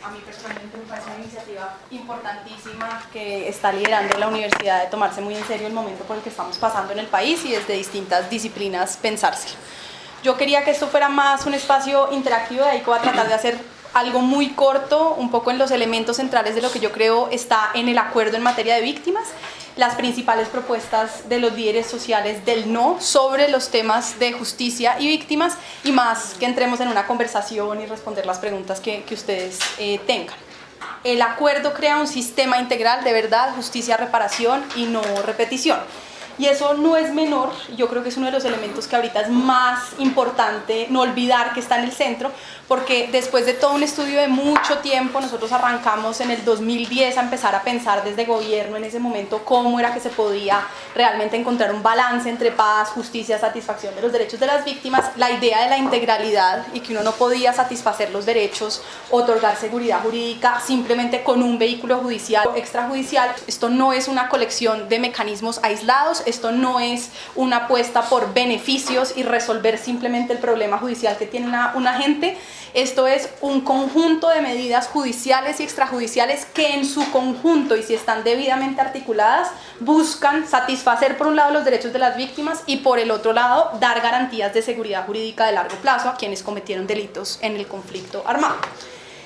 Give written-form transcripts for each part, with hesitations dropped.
a mí personalmente me parece una iniciativa importantísima que está liderando la universidad de tomarse muy en serio el momento por el que estamos pasando en el país y desde distintas disciplinas pensárselo. Yo quería que esto fuera más un espacio interactivo, de ahí que voy a tratar de hacer algo muy corto, un poco en los elementos centrales de lo que yo creo está en el acuerdo en materia de víctimas, las principales propuestas de los líderes sociales del no sobre los temas de justicia y víctimas, y más que entremos en una conversación y responder las preguntas que ustedes tengan. El acuerdo crea un sistema integral de verdad, justicia, reparación y no repetición. Y eso no es menor, yo creo que es uno de los elementos que ahorita es más importante no olvidar que está en el centro, porque después de todo un estudio de mucho tiempo, nosotros arrancamos en el 2010 a empezar a pensar desde gobierno en ese momento cómo era que se podía realmente encontrar un balance entre paz, justicia, satisfacción de los derechos de las víctimas, la idea de la integralidad y que uno no podía satisfacer los derechos, otorgar seguridad jurídica simplemente con un vehículo judicial o extrajudicial. Esto no es una colección de mecanismos aislados, esto no es una apuesta por beneficios y resolver simplemente el problema judicial que tiene una gente. Esto es un conjunto de medidas judiciales y extrajudiciales que en su conjunto, y si están debidamente articuladas, buscan satisfacer por un lado los derechos de las víctimas y por el otro lado dar garantías de seguridad jurídica de largo plazo a quienes cometieron delitos en el conflicto armado.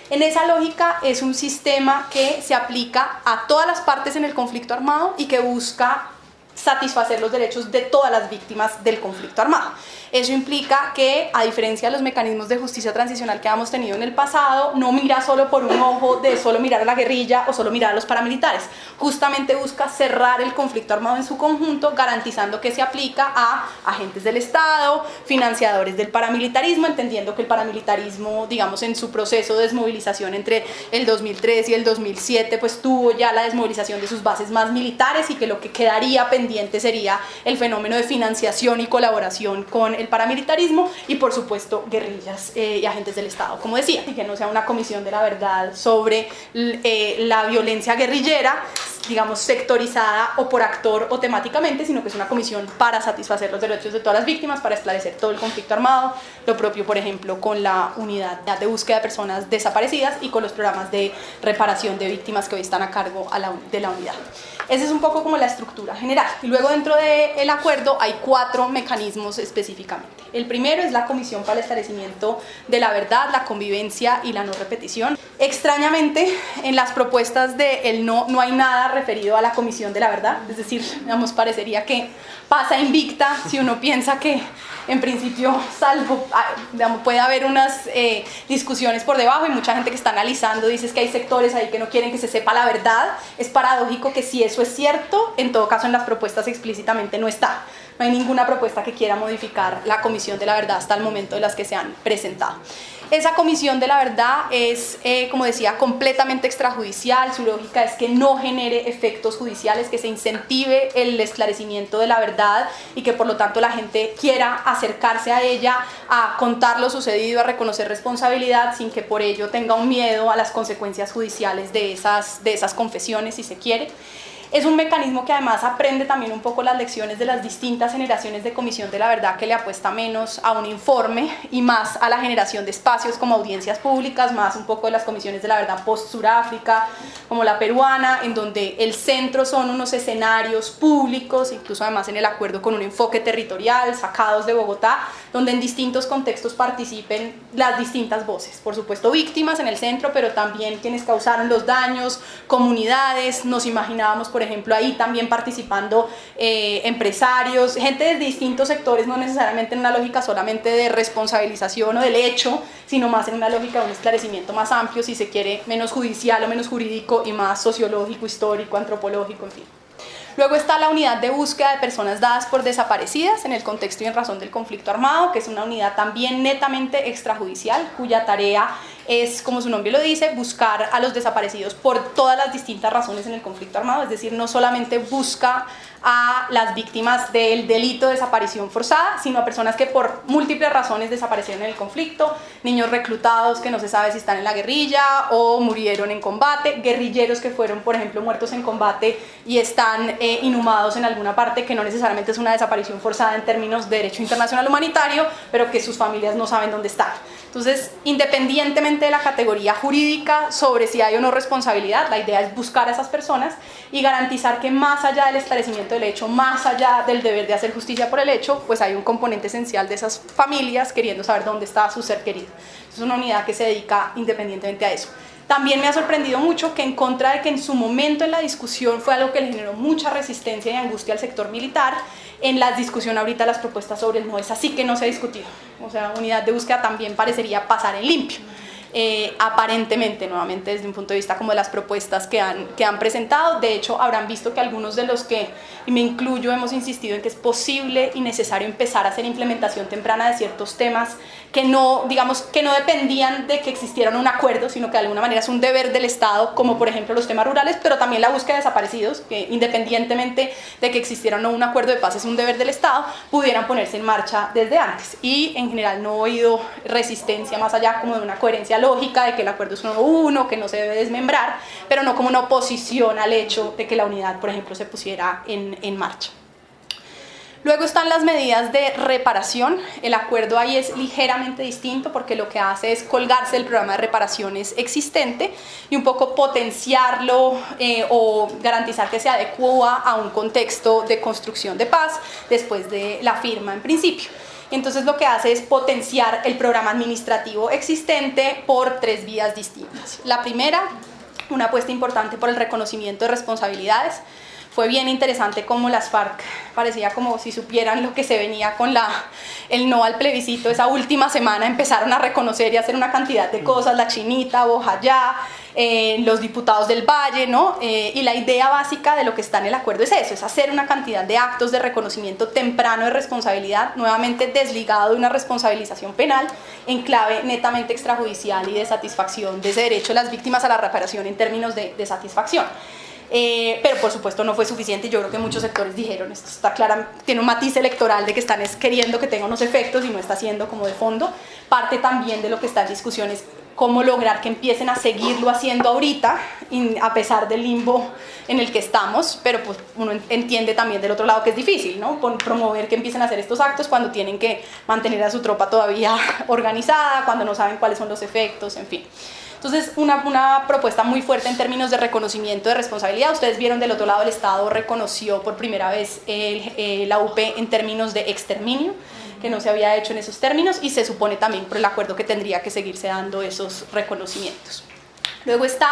En esa lógica es un sistema que se aplica a todas las partes en el conflicto armado y que busca satisfacer los derechos de todas las víctimas del conflicto armado. Eso implica que, a diferencia de los mecanismos de justicia transicional que hemos tenido en el pasado, no mira solo por un ojo de solo mirar a la guerrilla o solo mirar a los paramilitares. Justamente busca cerrar el conflicto armado en su conjunto, garantizando que se aplica a agentes del Estado, financiadores del paramilitarismo, entendiendo que el paramilitarismo, digamos, en su proceso de desmovilización entre el 2003 y el 2007, pues tuvo ya la desmovilización de sus bases más militares y que lo que quedaría pendiente sería el fenómeno de financiación y colaboración con el paramilitarismo y por supuesto guerrillas y agentes del Estado, como decía, y que no sea una comisión de la verdad sobre la violencia guerrillera, digamos, sectorizada o por actor o temáticamente, sino que es una comisión para satisfacer los derechos de todas las víctimas, para esclarecer todo el conflicto armado, lo propio, por ejemplo, con la unidad de búsqueda de personas desaparecidas y con los programas de reparación de víctimas que hoy están a cargo de la unidad. Esa es un poco como la estructura general. Y luego dentro del acuerdo hay 4 mecanismos específicamente. El primero es la Comisión para el Esclarecimiento de la Verdad, la Convivencia y la No Repetición. Extrañamente, en las propuestas del no hay nada referido a la Comisión de la Verdad, es decir, digamos, parecería que pasa invicta si uno piensa que en principio, salvo, digamos, puede haber unas discusiones por debajo y mucha gente que está analizando dice que hay sectores ahí que no quieren que se sepa la verdad. Es paradójico que si eso es cierto, en todo caso en las propuestas explícitamente no está. No hay ninguna propuesta que quiera modificar la Comisión de la Verdad hasta el momento de las que se han presentado. Esa Comisión de la Verdad es, como decía, completamente extrajudicial. Su lógica es que no genere efectos judiciales, que se incentive el esclarecimiento de la verdad y que por lo tanto la gente quiera acercarse a ella, a contar lo sucedido, a reconocer responsabilidad sin que por ello tenga un miedo a las consecuencias judiciales de esas confesiones, si se quiere. Es un mecanismo que además aprende también un poco las lecciones de las distintas generaciones de Comisión de la Verdad, que le apuesta menos a un informe y más a la generación de espacios como audiencias públicas, más un poco de las comisiones de la verdad post-Suráfrica, como la peruana, en donde el centro son unos escenarios públicos, incluso además en el acuerdo con un enfoque territorial, sacados de Bogotá, donde en distintos contextos participen las distintas voces. Por supuesto, víctimas en el centro, pero también quienes causaron los daños, comunidades, nos imaginábamos, por ejemplo, ahí también participando empresarios, gente de distintos sectores, no necesariamente en una lógica solamente de responsabilización o del hecho, sino más en una lógica de un esclarecimiento más amplio, si se quiere, menos judicial o menos jurídico y más sociológico, histórico, antropológico, en fin. Luego está la unidad de búsqueda de personas dadas por desaparecidas en el contexto y en razón del conflicto armado, que es una unidad también netamente extrajudicial, cuya tarea es, como su nombre lo dice, buscar a los desaparecidos por todas las distintas razones en el conflicto armado, es decir, no solamente busca a las víctimas del delito de desaparición forzada, sino a personas que por múltiples razones desaparecieron en el conflicto, niños reclutados que no se sabe si están en la guerrilla o murieron en combate, guerrilleros que fueron, por ejemplo, muertos en combate y están inhumados en alguna parte, que no necesariamente es una desaparición forzada en términos de derecho internacional humanitario, pero que sus familias no saben dónde están. Entonces, independientemente de la categoría jurídica sobre si hay o no responsabilidad, la idea es buscar a esas personas y garantizar que más allá del esclarecimiento del hecho, más allá del deber de hacer justicia por el hecho, pues hay un componente esencial de esas familias queriendo saber dónde está su ser querido. Es una unidad que se dedica independientemente a eso. También me ha sorprendido mucho que en contra de que en su momento en la discusión fue algo que le generó mucha resistencia y angustia al sector militar, en la discusión ahorita las propuestas sobre el no es así que no se ha discutido. O sea, unidad de búsqueda también parecería pasar en limpio. Aparentemente, nuevamente desde un punto de vista como de las propuestas que han presentado. De hecho, habrán visto que algunos de los que, y me incluyo, hemos insistido en que es posible y necesario empezar a hacer implementación temprana de ciertos temas que no, digamos, que no dependían de que existiera un acuerdo, sino que de alguna manera es un deber del Estado, como por ejemplo los temas rurales, pero también la búsqueda de desaparecidos, que independientemente de que existiera o no un acuerdo de paz, es un deber del Estado, pudieran ponerse en marcha desde antes. Y en general no he oído resistencia más allá como de una coherencia lógica de que el acuerdo es uno, que no se debe desmembrar, pero no como una oposición al hecho de que la unidad, por ejemplo, se pusiera en marcha. Luego están las medidas de reparación. El acuerdo ahí es ligeramente distinto porque lo que hace es colgarse del programa de reparaciones existente y un poco potenciarlo o garantizar que se adecua a un contexto de construcción de paz después de la firma en principio. Entonces lo que hace es potenciar el programa administrativo existente por 3 vías distintas. La primera, una apuesta importante por el reconocimiento de responsabilidades. Fue bien interesante cómo las FARC parecía como si supieran lo que se venía con el no al plebiscito. Esa última semana empezaron a reconocer y hacer una cantidad de cosas, la Chinita, Bojayá, los diputados del Valle, ¿no? Y la idea básica de lo que está en el acuerdo es eso, es hacer una cantidad de actos de reconocimiento temprano de responsabilidad, nuevamente desligado de una responsabilización penal, en clave netamente extrajudicial y de satisfacción de ese derecho de las víctimas a la reparación en términos de satisfacción. Pero por supuesto no fue suficiente y yo creo que muchos sectores dijeron esto está claro, tiene un matiz electoral de que están queriendo que tenga unos efectos y no está siendo como de fondo. Parte también de lo que está en discusión es cómo lograr que empiecen a seguirlo haciendo ahorita a pesar del limbo en el que estamos, pero pues uno entiende también del otro lado que es difícil, ¿no? Promover que empiecen a hacer estos actos cuando tienen que mantener a su tropa todavía organizada, cuando no saben cuáles son los efectos, en fin. Entonces, una propuesta muy fuerte en términos de reconocimiento de responsabilidad. Ustedes vieron del otro lado, el Estado reconoció por primera vez la UP en términos de exterminio, que no se había hecho en esos términos, y se supone también por el acuerdo que tendría que seguirse dando esos reconocimientos. Luego está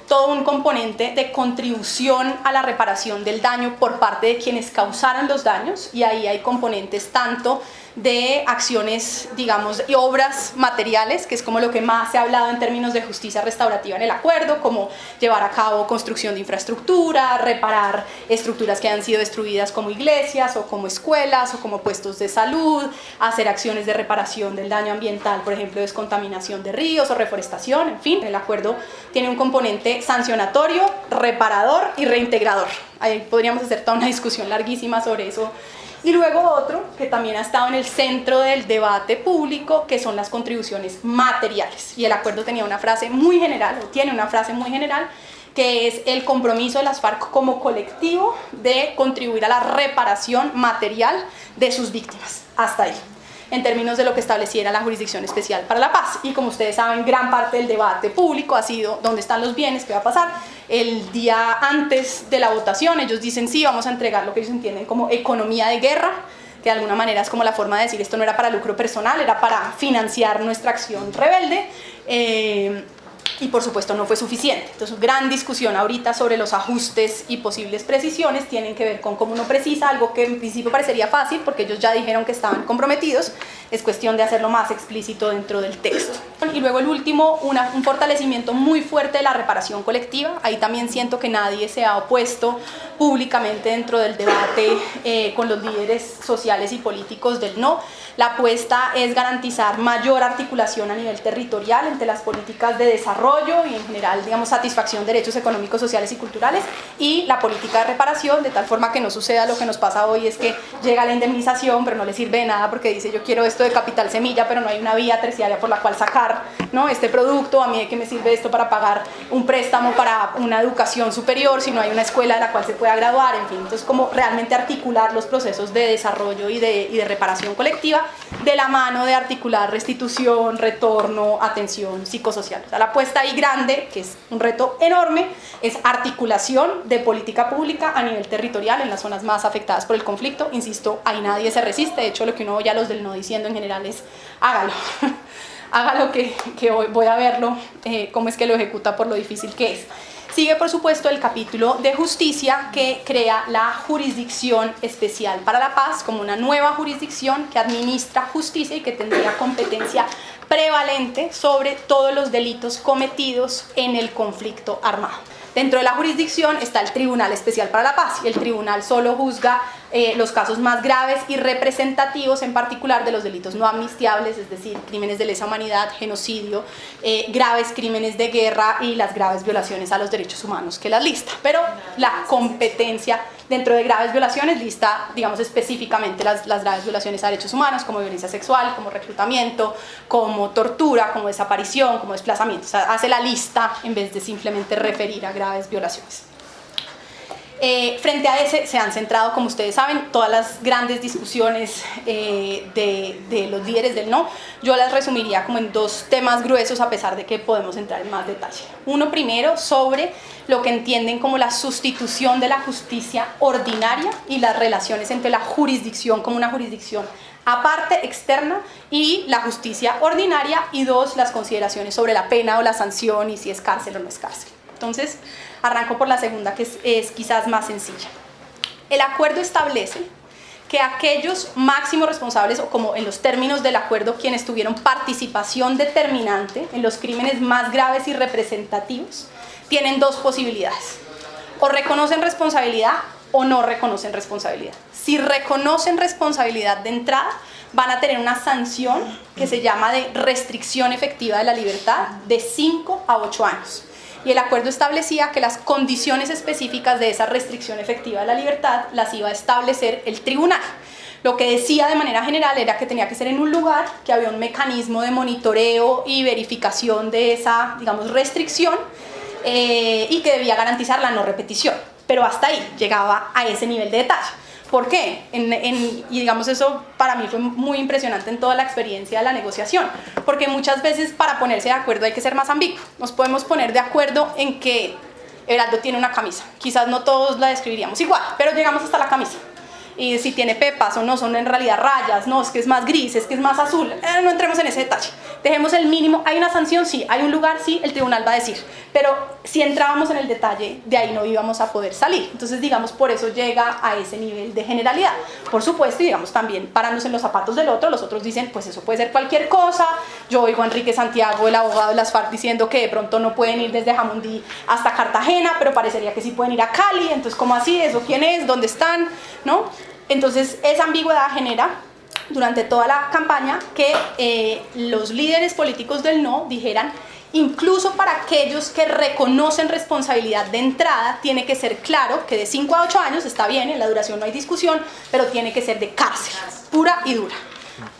todo un componente de contribución a la reparación del daño por parte de quienes causaron los daños, y ahí hay componentes tanto de acciones, digamos, y obras materiales, que es como lo que más se ha hablado en términos de justicia restaurativa en el acuerdo, como llevar a cabo construcción de infraestructura, reparar estructuras que han sido destruidas como iglesias o como escuelas o como puestos de salud, hacer acciones de reparación del daño ambiental, por ejemplo, descontaminación de ríos o reforestación, en fin. El acuerdo tiene un componente sancionatorio, reparador y reintegrador. Ahí podríamos hacer toda una discusión larguísima sobre eso. Y luego otro que también ha estado en el centro del debate público, que son las contribuciones materiales. Y el acuerdo tenía una frase muy general, o tiene una frase muy general, que es el compromiso de las FARC como colectivo de contribuir a la reparación material de sus víctimas. Hasta ahí, en términos de lo que estableciera la Jurisdicción Especial para la Paz. Y como ustedes saben, gran parte del debate público ha sido dónde están los bienes, qué va a pasar. El día antes de la votación ellos dicen sí, vamos a entregar lo que ellos entienden como economía de guerra, que de alguna manera es como la forma de decir esto no era para lucro personal, era para financiar nuestra acción rebelde. Y por supuesto no fue suficiente. Entonces, gran discusión ahorita sobre los ajustes y posibles precisiones tienen que ver con cómo uno precisa algo que en principio parecería fácil porque ellos ya dijeron que estaban comprometidos, es cuestión de hacerlo más explícito dentro del texto. Y luego el último, un fortalecimiento muy fuerte de la reparación colectiva. Ahí también siento que nadie se ha opuesto públicamente dentro del debate con los líderes sociales y políticos del no. La apuesta es garantizar mayor articulación a nivel territorial entre las políticas de desarrollo y en general, digamos, satisfacción de derechos económicos, sociales y culturales y la política de reparación, de tal forma que no suceda lo que nos pasa hoy, es que llega la indemnización pero no le sirve de nada porque dice yo quiero esto de capital semilla pero no hay una vía terciaria por la cual sacar, ¿no?, este producto. A mí de qué me sirve esto para pagar un préstamo para una educación superior si no hay una escuela en la cual se pueda graduar, en fin. Entonces, como realmente articular los procesos de desarrollo y de reparación colectiva política de la mano de articular restitución, retorno, atención psicosocial. O sea, la apuesta ahí grande, que es un reto enorme, es articulación de política pública a nivel territorial en las zonas más afectadas por el conflicto. Insisto, ahí nadie se resiste. De hecho, lo que uno oye a los del no diciendo en general es hágalo. Hágalo que hoy voy a verlo, cómo es que lo ejecuta por lo difícil que es. Sigue, por supuesto, el capítulo de justicia que crea la Jurisdicción Especial para la Paz como una nueva jurisdicción que administra justicia y que tendría competencia prevalente sobre todos los delitos cometidos en el conflicto armado. Dentro de la jurisdicción está el Tribunal Especial para la Paz y el tribunal solo juzga los casos más graves y representativos, en particular de los delitos no amnistiables, es decir, crímenes de lesa humanidad, genocidio, graves crímenes de guerra y las graves violaciones a los derechos humanos que las lista. Pero la competencia dentro de graves violaciones lista, digamos, específicamente las graves violaciones a derechos humanos, como violencia sexual, como reclutamiento, como tortura, como desaparición, como desplazamiento. O sea, hace la lista en vez de simplemente referir a graves violaciones. Frente a ese se han centrado, como ustedes saben, todas las grandes discusiones de los líderes del no. Yo las resumiría como en dos temas gruesos, a pesar de que podemos entrar en más detalle. Uno primero sobre lo que entienden como la sustitución de la justicia ordinaria y las relaciones entre la jurisdicción como una jurisdicción aparte, externa, y la justicia ordinaria, y dos, las consideraciones sobre la pena o la sanción y si es cárcel o no es cárcel. Entonces, arranco por la segunda, que es quizás más sencilla. El acuerdo establece que aquellos máximos responsables, o como en los términos del acuerdo, quienes tuvieron participación determinante en los crímenes más graves y representativos, tienen dos posibilidades: o reconocen responsabilidad o no reconocen responsabilidad. Si reconocen responsabilidad de entrada, van a tener una sanción que se llama de restricción efectiva de la libertad de 5 a 8 años. Y el acuerdo establecía que las condiciones específicas de esa restricción efectiva de la libertad las iba a establecer el tribunal. Lo que decía de manera general era que tenía que ser en un lugar que había un mecanismo de monitoreo y verificación de esa, digamos, restricción, y que debía garantizar la no repetición. Pero hasta ahí, llegaba a ese nivel de detalle. ¿Por qué? Y digamos, eso para mí fue muy impresionante en toda la experiencia de la negociación, porque muchas veces para ponerse de acuerdo hay que ser más ambiguo. Nos podemos poner de acuerdo en que Heraldo tiene una camisa, quizás no todos la describiríamos igual, pero llegamos hasta la camisa. Y si tiene pepas o no, son en realidad rayas, no, es que es más gris, es que es más azul, no entremos en ese detalle. Dejemos el mínimo. ¿Hay una sanción? Sí. ¿Hay un lugar? Sí, el tribunal va a decir. Pero si entrábamos en el detalle, de ahí no íbamos a poder salir. Entonces, digamos, por eso llega a ese nivel de generalidad. Por supuesto, y digamos también parándose en los zapatos del otro, los otros dicen, pues eso puede ser cualquier cosa. Yo oigo a Enrique Santiago, el abogado de las FARC, diciendo que de pronto no pueden ir desde Jamundí hasta Cartagena, pero parecería que sí pueden ir a Cali. Entonces, ¿cómo así? ¿Eso quién es? ¿Dónde están? ¿No? Entonces, esa ambigüedad genera durante toda la campaña que los líderes políticos del no dijeran, incluso para aquellos que reconocen responsabilidad de entrada, tiene que ser claro que de 5 a 8 años está bien, en la duración no hay discusión, pero tiene que ser de cárcel, pura y dura.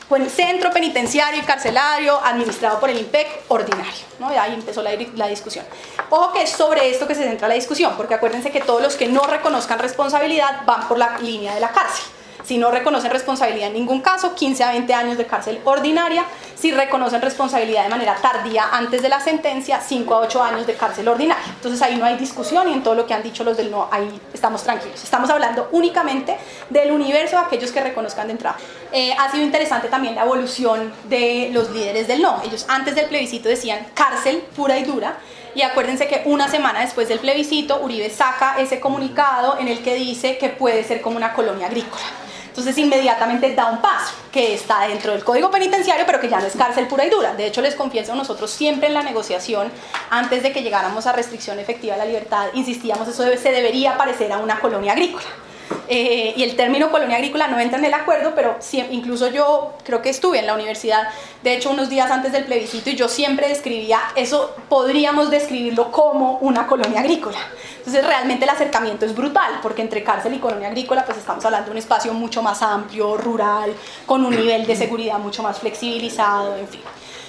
Pues centro penitenciario y carcelario administrado por el IMPEC ordinario, ¿no? Y ahí empezó la discusión. Ojo que es sobre esto que se centra la discusión, porque acuérdense que todos los que no reconozcan responsabilidad van por la línea de la cárcel. Si no reconocen responsabilidad en ningún caso, 15 a 20 años de cárcel ordinaria. Si reconocen responsabilidad de manera tardía antes de la sentencia, 5 a 8 años de cárcel ordinaria. Entonces ahí no hay discusión y en todo lo que han dicho los del no, ahí estamos tranquilos. Estamos hablando únicamente del universo de aquellos que reconozcan de entrada. Ha sido interesante también la evolución de los líderes del no. Ellos antes del plebiscito decían cárcel pura y dura. Y acuérdense que una semana después del plebiscito, Uribe saca ese comunicado en el que dice que puede ser como una colonia agrícola. Entonces inmediatamente da un paso, que está dentro del Código Penitenciario, pero que ya no es cárcel pura y dura. De hecho, les confieso, nosotros siempre en la negociación, antes de que llegáramos a restricción efectiva de la libertad, insistíamos, eso se debería parecer a una colonia agrícola. Y el término colonia agrícola no entra en el acuerdo, pero incluso yo creo que estuve en la universidad, de hecho unos días antes del plebiscito, y yo siempre describía eso, podríamos describirlo como una colonia agrícola. Entonces realmente el acercamiento es brutal, porque entre cárcel y colonia agrícola pues estamos hablando de un espacio mucho más amplio, rural, con un nivel de seguridad mucho más flexibilizado, en fin.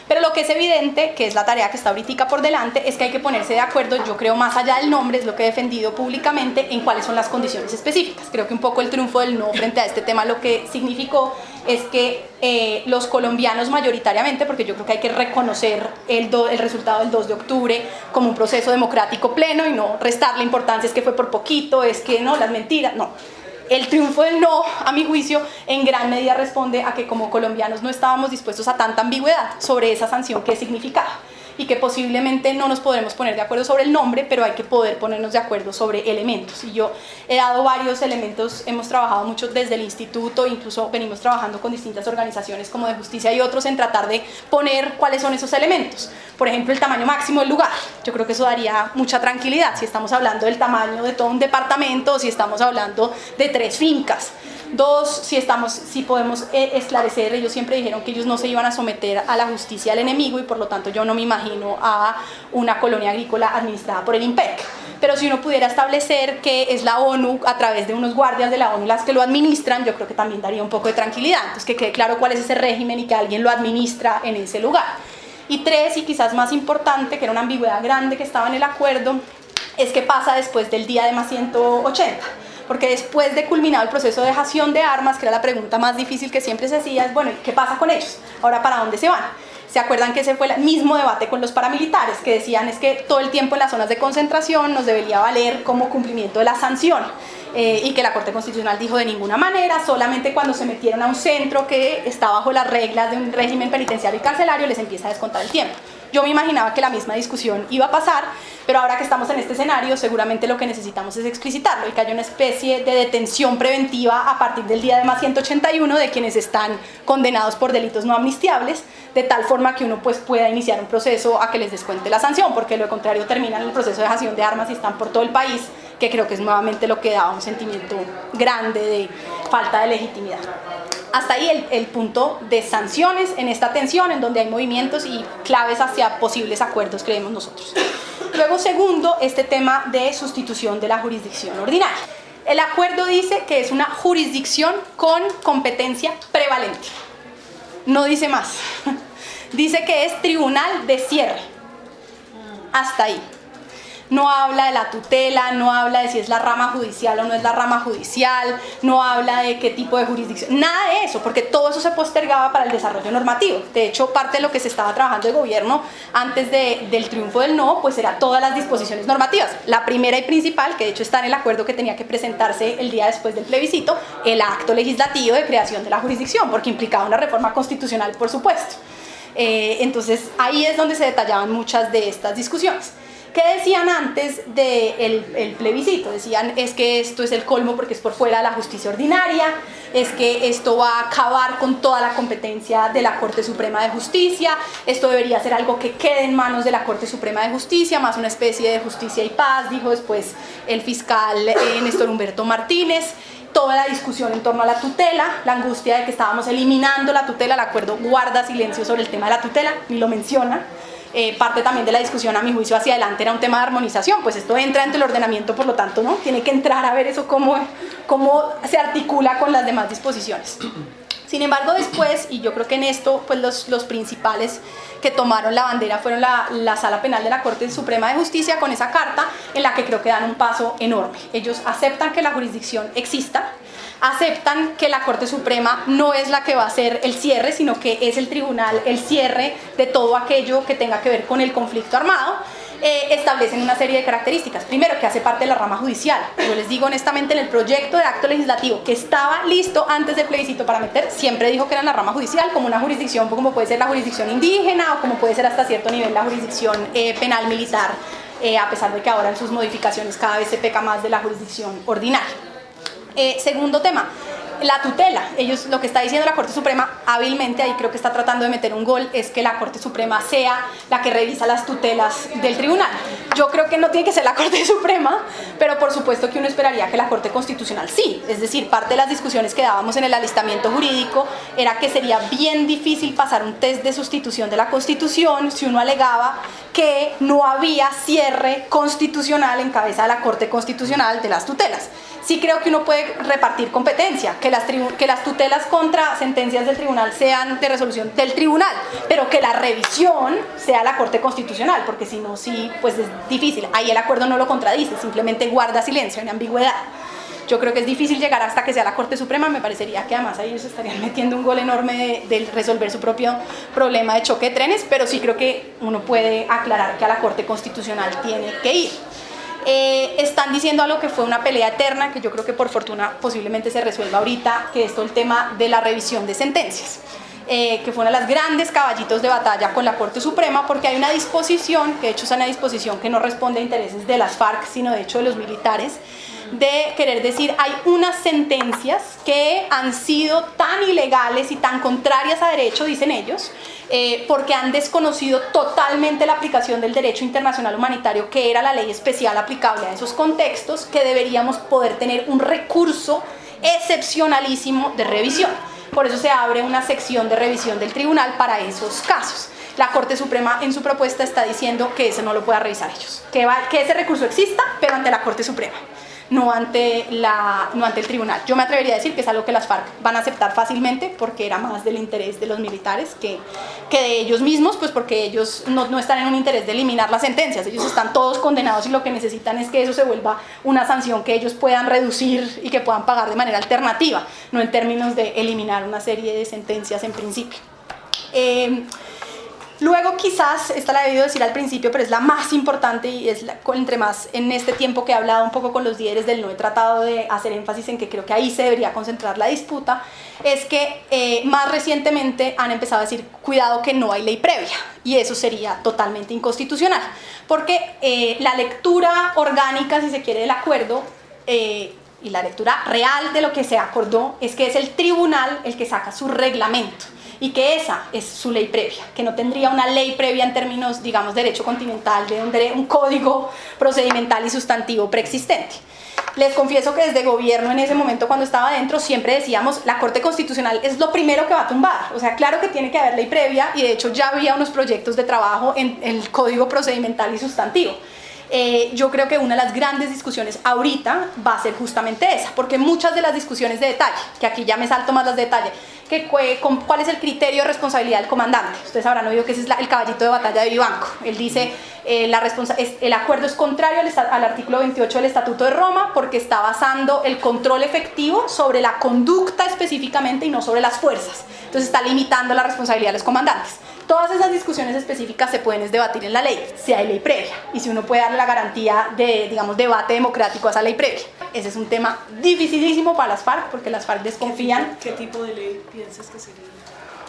Pero lo que es evidente, que es la tarea que está ahorita por delante, es que hay que ponerse de acuerdo, yo creo más allá del nombre, es lo que he defendido públicamente, en cuáles son las condiciones específicas. Creo que un poco el triunfo del no frente a este tema lo que significó es que los colombianos mayoritariamente, porque yo creo que hay que reconocer el resultado del 2 de octubre como un proceso democrático pleno y no restarle importancia, es que fue por poquito, es que no, las mentiras, no. El triunfo del no, a mi juicio, en gran medida responde a que como colombianos no estábamos dispuestos a tanta ambigüedad sobre esa sanción que significaba y que posiblemente no nos podremos poner de acuerdo sobre el nombre, pero hay que poder ponernos de acuerdo sobre elementos. Y yo he dado varios elementos, hemos trabajado mucho desde el instituto, incluso venimos trabajando con distintas organizaciones como de justicia y otros en tratar de poner cuáles son esos elementos. Por ejemplo, el tamaño máximo del lugar. Yo creo que eso daría mucha tranquilidad si estamos hablando del tamaño de todo un departamento o si estamos hablando de 3 fincas. 2, si podemos esclarecer, ellos siempre dijeron que ellos no se iban a someter a la justicia del enemigo y por lo tanto yo no me imagino a una colonia agrícola administrada por el IMPEC. Pero si uno pudiera establecer que es la ONU, a través de unos guardias de la ONU las que lo administran, yo creo que también daría un poco de tranquilidad. Entonces que quede claro cuál es ese régimen y que alguien lo administra en ese lugar. Y 3, y quizás más importante, que era una ambigüedad grande que estaba en el acuerdo, es qué pasa después del día de más 180. Porque después de culminado el proceso de dejación de armas, que era la pregunta más difícil que siempre se hacía, es bueno, ¿qué pasa con ellos? Ahora, ¿para dónde se van? ¿Se acuerdan que ese fue el mismo debate con los paramilitares? Que decían es que todo el tiempo en las zonas de concentración nos debería valer como cumplimiento de la sanción. Y que la Corte Constitucional dijo de ninguna manera, solamente cuando se metieron a un centro que está bajo las reglas de un régimen penitenciario y carcelario les empieza a descontar el tiempo. Yo me imaginaba que la misma discusión iba a pasar, pero ahora que estamos en este escenario, seguramente lo que necesitamos es explicitarlo y que haya una especie de detención preventiva a partir del día de más 181 de quienes están condenados por delitos no amnistiables, de tal forma que uno pues pueda iniciar un proceso a que les descuente la sanción, porque lo contrario terminan el proceso de dejación de armas y están por todo el país, que creo que es nuevamente lo que da un sentimiento grande de falta de legitimidad. Hasta ahí el punto de sanciones en esta tensión, en donde hay movimientos y claves hacia posibles acuerdos, creemos nosotros. Luego, segundo, este tema de sustitución de la jurisdicción ordinaria. El acuerdo dice que es una jurisdicción con competencia prevalente. No dice más. Dice que es tribunal de cierre. Hasta ahí. No habla de la tutela, no habla de si es la rama judicial o no es la rama judicial, no habla de qué tipo de jurisdicción, nada de eso, porque todo eso se postergaba para el desarrollo normativo. De hecho, parte de lo que se estaba trabajando el gobierno antes del triunfo del no, pues era todas las disposiciones normativas. La primera y principal, que de hecho está en el acuerdo que tenía que presentarse el día después del plebiscito, el acto legislativo de creación de la jurisdicción, porque implicaba una reforma constitucional, por supuesto. Entonces, ahí es donde se detallaban muchas de estas discusiones. ¿Qué decían antes del plebiscito? Decían es que esto es el colmo porque es por fuera de la justicia ordinaria, es que esto va a acabar con toda la competencia de la Corte Suprema de Justicia, esto debería ser algo que quede en manos de la Corte Suprema de Justicia, más una especie de justicia y paz, dijo después el fiscal Néstor Humberto Martínez. Toda la discusión en torno a la tutela, la angustia de que estábamos eliminando la tutela, el acuerdo guarda silencio sobre el tema de la tutela, ni lo menciona. Parte también de la discusión, a mi juicio, hacia adelante era un tema de armonización, pues esto entra entre el ordenamiento, por lo tanto, ¿no? Tiene que entrar a ver eso cómo se articula con las demás disposiciones. Sin embargo, después, y yo creo que en esto, pues los principales que tomaron la bandera fueron la Sala Penal de la Corte Suprema de Justicia con esa carta en la que creo que dan un paso enorme. Ellos aceptan que la jurisdicción exista, aceptan que la Corte Suprema no es la que va a hacer el cierre, sino que es el tribunal el cierre de todo aquello que tenga que ver con el conflicto armado. Establecen una serie de características. Primero, que hace parte de la rama judicial. Yo les digo honestamente, en el proyecto de acto legislativo que estaba listo antes del plebiscito para meter, siempre dijo que era en la rama judicial, como una jurisdicción, como puede ser la jurisdicción indígena o como puede ser hasta cierto nivel la jurisdicción penal militar, a pesar de que ahora en sus modificaciones cada vez se peca más de la jurisdicción ordinaria. Segundo tema, la tutela. Ellos, lo que está diciendo la Corte Suprema hábilmente, ahí creo que está tratando de meter un gol, es que la Corte Suprema sea la que revisa las tutelas del tribunal. Yo creo que no tiene que ser la Corte Suprema, pero por supuesto que uno esperaría que la Corte Constitucional sí. Es decir, parte de las discusiones que dábamos en el alistamiento jurídico era que sería bien difícil pasar un test de sustitución de la Constitución si uno alegaba que no había cierre constitucional en cabeza de la Corte Constitucional de las tutelas. Sí creo que uno puede repartir competencia, que las tutelas contra sentencias del tribunal sean de resolución del tribunal, pero que la revisión sea la Corte Constitucional, porque si no, sí, pues es difícil. Ahí el acuerdo no lo contradice, simplemente guarda silencio, en ambigüedad. Yo creo que es difícil llegar hasta que sea la Corte Suprema, me parecería que además ahí ellos estarían metiendo un gol enorme de resolver su propio problema de choque de trenes, pero sí creo que uno puede aclarar que a la Corte Constitucional tiene que ir. Están diciendo algo que fue una pelea eterna, que yo creo que por fortuna posiblemente se resuelva ahorita, que es todo el tema de la revisión de sentencias. Que fue uno de los grandes caballitos de batalla con la Corte Suprema, porque hay una disposición, que de hecho es una disposición que no responde a intereses de las FARC, sino de hecho de los militares, de querer decir, hay unas sentencias que han sido tan ilegales y tan contrarias a derecho, dicen ellos, porque han desconocido totalmente la aplicación del derecho internacional humanitario, que era la ley especial aplicable a esos contextos, que deberíamos poder tener un recurso excepcionalísimo de revisión. Por eso se abre una sección de revisión del tribunal para esos casos. La Corte Suprema en su propuesta está diciendo que ese no lo pueda revisar ellos, que ese recurso exista, pero ante la Corte Suprema, no ante el tribunal. Yo me atrevería a decir que es algo que las FARC van a aceptar fácilmente, porque era más del interés de los militares que de ellos mismos, pues porque ellos no están en un interés de eliminar las sentencias, ellos están todos condenados y lo que necesitan es que eso se vuelva una sanción que ellos puedan reducir y que puedan pagar de manera alternativa, no en términos de eliminar una serie de sentencias en principio. Luego quizás, esta la he debido decir al principio, pero es la más importante y es entre más en este tiempo que he hablado un poco con los líderes del no, he tratado de hacer énfasis en que creo que ahí se debería concentrar la disputa, es que más recientemente han empezado a decir, cuidado que no hay ley previa, y eso sería totalmente inconstitucional, porque la lectura orgánica, si se quiere, del acuerdo, y la lectura real de lo que se acordó, es que es el tribunal el que saca su reglamento, y que esa es su ley previa, que no tendría una ley previa en términos, digamos, derecho continental, de un código procedimental y sustantivo preexistente. Les confieso que desde gobierno en ese momento, cuando estaba adentro, siempre decíamos, la Corte Constitucional es lo primero que va a tumbar, o sea, claro que tiene que haber ley previa, y de hecho ya había unos proyectos de trabajo en el código procedimental y sustantivo. Yo creo que una de las grandes discusiones ahorita va a ser justamente esa, porque muchas de las discusiones de detalle, que aquí ya me salto más las de detalle, cuál es el criterio de responsabilidad del comandante. Ustedes habrán oído que ese es el caballito de batalla de Vivanco. Él dice, el acuerdo es contrario al artículo 28 del Estatuto de Roma, porque está basando el control efectivo sobre la conducta específicamente y no sobre las fuerzas. Entonces está limitando la responsabilidad de los comandantes. Todas esas discusiones específicas se pueden debatir en la ley, si hay ley previa, y si uno puede darle la garantía de, digamos, debate democrático a esa ley previa. Ese es un tema dificilísimo para las FARC, porque las FARC desconfían. ¿Qué tipo de ley piensas que sería?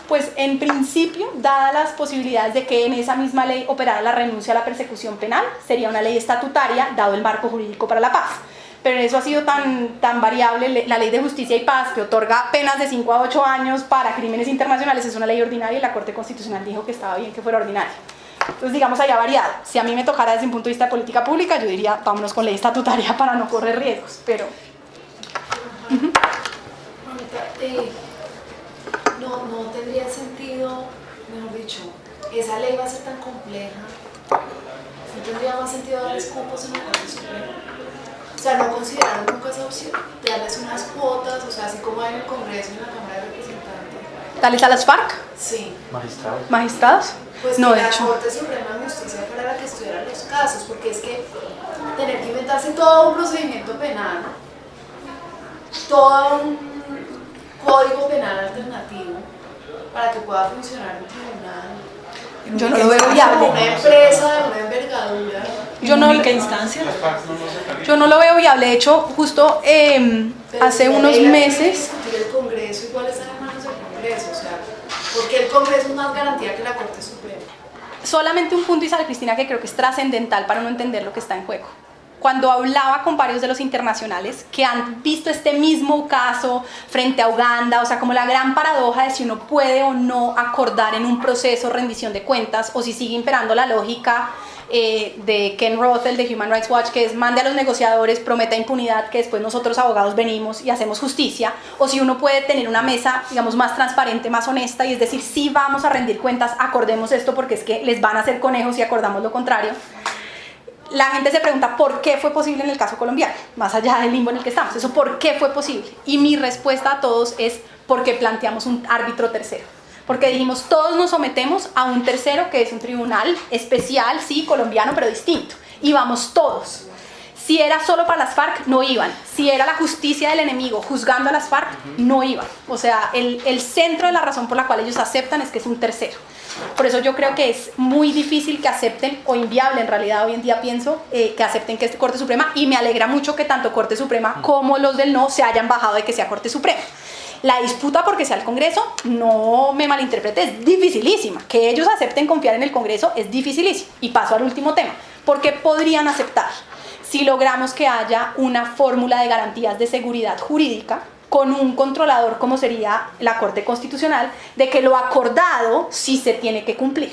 Pues en principio, dadas las posibilidades de que en esa misma ley operara la renuncia a la persecución penal, sería una ley estatutaria, dado el marco jurídico para la paz. Pero eso ha sido tan variable. La ley de justicia y paz, que otorga penas de 5 a 8 años para crímenes internacionales, es una ley ordinaria, y la Corte Constitucional dijo que estaba bien que fuera ordinaria. Entonces, digamos, haya variado. Si a mí me tocara desde un punto de vista de política pública, yo diría, vámonos con ley estatutaria para no correr riesgos, pero... No tendría sentido, mejor dicho, esa ley va a ser tan compleja, no tendría más sentido darles cupos en la Corte Suprema. O sea, no consideraron nunca esa opción, de darles unas cuotas, o sea, así como hay en el Congreso y en la Cámara de Representantes. ¿Tales a las FARC? Sí. ¿Magistrados? ¿Magistrados? Pues no, que de la hecho. Corte Suprema de Justicia fuera la que estudiara los casos, porque es que tener que inventarse todo un procedimiento penal, todo un código penal alternativo para que pueda funcionar un tribunal. Yo no lo veo viable. Una empresa de una envergadura. Yo no, instancia? yo no lo veo viable. De hecho, justo hace unos meses... El Congreso igual está en manos del Congreso, o sea, porque el Congreso es más garantía que la Corte Suprema. Solamente un punto, Isabel Cristina, que creo que es trascendental para no entender lo que está en juego. Cuando hablaba con varios de los internacionales que han visto este mismo caso frente a Uganda, o sea, como la gran paradoja de si uno puede o no acordar en un proceso rendición de cuentas, o si sigue imperando la lógica de Ken Roth, el de Human Rights Watch, que es mande a los negociadores, prometa impunidad, que después nosotros abogados venimos y hacemos justicia, o si uno puede tener una mesa, digamos, más transparente, más honesta, y es decir, si vamos a rendir cuentas, acordemos esto porque es que les van a hacer conejos si acordamos lo contrario. la gente se pregunta por qué fue posible en el caso colombiano, más allá del limbo en el que estamos, eso por qué fue posible. Y mi respuesta a todos es porque planteamos un árbitro tercero. Porque dijimos, todos nos sometemos a un tercero que es un tribunal especial, sí, colombiano, pero distinto. Y vamos todos. Si era solo para las FARC, no iban. Si era la justicia del enemigo juzgando a las FARC, no iban. O sea, el centro de la razón por la cual ellos aceptan es que es un tercero. Por eso yo creo que es muy difícil que acepten, o inviable en realidad hoy en día pienso, que acepten que es Corte Suprema, y me alegra mucho que tanto Corte Suprema como los del no se hayan bajado de que sea Corte Suprema. La disputa porque sea el Congreso, no me malinterprete, es dificilísima. Que ellos acepten confiar en el Congreso es dificilísimo. Y paso al último tema. ¿Por qué podrían aceptar? Si logramos que haya una fórmula de garantías de seguridad jurídica con un controlador como sería la Corte Constitucional, de que lo acordado sí se tiene que cumplir,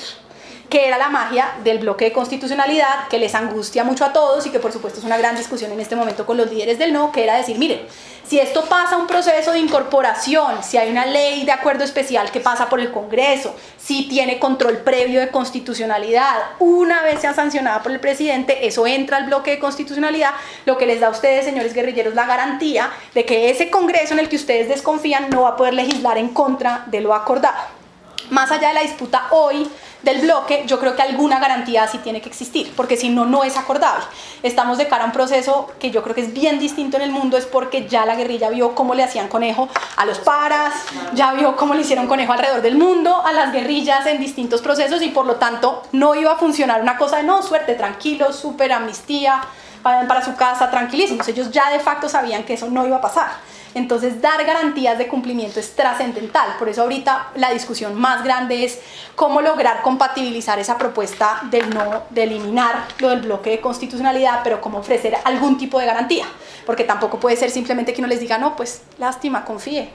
que era la magia del bloque de constitucionalidad, que les angustia mucho a todos y que por supuesto es una gran discusión en este momento con los líderes del no, que era decir, miren, si esto pasa un proceso de incorporación, si hay una ley de acuerdo especial que pasa por el Congreso, si tiene control previo de constitucionalidad, una vez sea sancionada por el presidente, eso entra al bloque de constitucionalidad, lo que les da a ustedes, señores guerrilleros, la garantía de que ese Congreso en el que ustedes desconfían no va a poder legislar en contra de lo acordado. Más allá de la disputa hoy del bloque, yo creo que alguna garantía sí tiene que existir, porque si no, no es acordable. Estamos de cara a un proceso que yo creo que es bien distinto en el mundo, es porque ya la guerrilla vio cómo le hacían conejo a los paras, ya vio cómo le hicieron conejo alrededor del mundo, a las guerrillas en distintos procesos, y por lo tanto no iba a funcionar una cosa de no, suerte, tranquilos, súper amnistía, vayan para su casa, tranquilísimos. Ellos ya de facto sabían que eso no iba a pasar. Entonces, dar garantías de cumplimiento es trascendental. Por eso ahorita la discusión más grande es cómo lograr compatibilizar esa propuesta del no, de eliminar lo del bloque de constitucionalidad, pero cómo ofrecer algún tipo de garantía. Porque tampoco puede ser simplemente que uno les diga, no, pues lástima, confíe,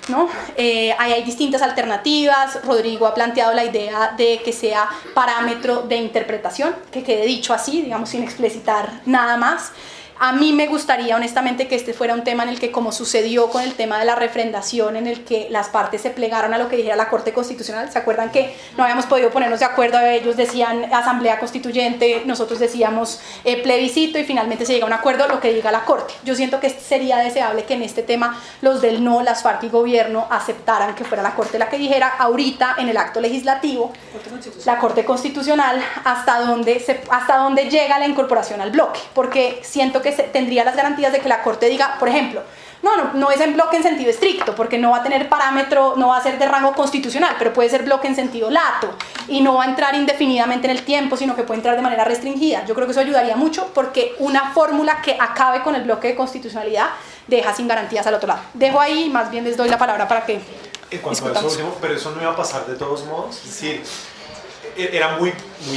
¿no? Hay distintas alternativas. Rodrigo ha planteado la idea de que sea parámetro de interpretación, que quede dicho así, digamos, sin explicitar nada más. A mí me gustaría honestamente que este fuera un tema en el que, como sucedió con el tema de la refrendación, en el que las partes se plegaron a lo que dijera la Corte Constitucional. ¿Se acuerdan que no habíamos podido ponernos de acuerdo? Ellos decían asamblea constituyente, nosotros decíamos plebiscito, y finalmente se llega a un acuerdo, lo que diga la Corte. Yo siento que sería deseable que en este tema los del no, las FARC y gobierno aceptaran que fuera la Corte la que dijera ahorita en el acto legislativo, la Corte Constitucional, hasta dónde llega la incorporación al bloque, porque siento que tendría las garantías de que la Corte diga, por ejemplo, no es en bloque en sentido estricto, porque no va a tener parámetro, no va a ser de rango constitucional, pero puede ser bloque en sentido lato, y no va a entrar indefinidamente en el tiempo, sino que puede entrar de manera restringida. Yo creo que eso ayudaría mucho, porque una fórmula que acabe con el bloque de constitucionalidad deja sin garantías al otro lado. Dejo ahí, más bien les doy la palabra para que en cuanto a eso último, pero eso no iba a pasar de todos modos. Es decir, era muy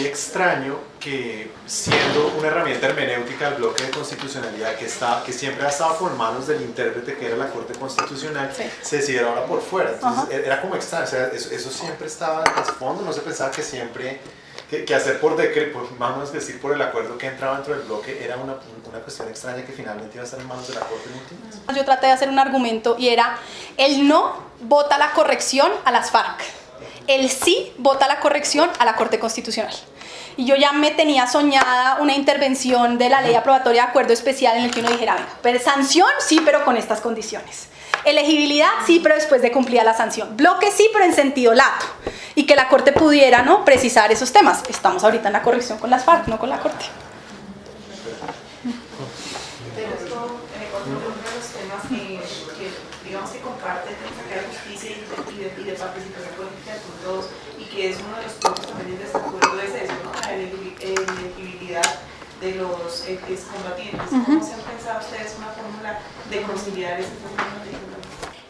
extraño que, siendo una herramienta hermenéutica del bloque de constitucionalidad que siempre ha estado por manos del intérprete que era la Corte Constitucional, sí, se decidiera ahora por fuera. Entonces era como extraño, o sea, eso siempre estaba en el fondo, no se pensaba que siempre que hacer por decreto, pues, vamos a decir por el acuerdo que entraba dentro del bloque, era una cuestión extraña que finalmente iba a estar en manos de la Corte en últimas. Yo traté de hacer un argumento y era: el no vota la corrección a las FARC, el sí vota la corrección a la Corte Constitucional. Y yo ya me tenía soñada una intervención de la ley aprobatoria de acuerdo especial en el que uno dijera, venga, pero sanción sí, pero con estas condiciones. Elegibilidad sí, pero después de cumplida la sanción. Bloque sí, pero en sentido lato. Y que la Corte pudiera, ¿no?, precisar esos temas. Estamos ahorita en la corrección con las FARC, no con la Corte. Pero esto, uno de los temas que digamos que comparte de justicia y de participación política de todos, y que es uno de los puntos también de este acuerdo, es eso, ¿no?, la elegibilidad de los excombatientes. ¿Cómo se han pensado ustedes una fórmula de conciliar este fenómeno?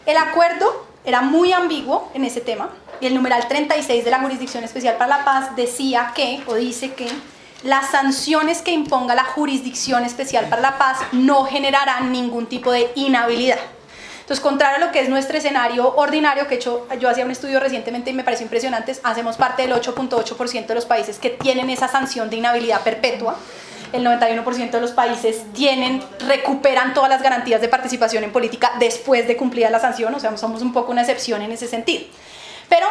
El acuerdo era muy ambiguo en ese tema, y el numeral 36 de la Jurisdicción Especial para la Paz decía que, o dice que, las sanciones que imponga la Jurisdicción Especial para la Paz no generarán ningún tipo de inhabilidad. Entonces, contrario a lo que es nuestro escenario ordinario, que yo hacía un estudio recientemente y me pareció impresionante, hacemos parte del 8.8% de los países que tienen esa sanción de inhabilidad perpetua. El 91% de los países recuperan todas las garantías de participación en política después de cumplida la sanción, o sea, somos un poco una excepción en ese sentido. Pero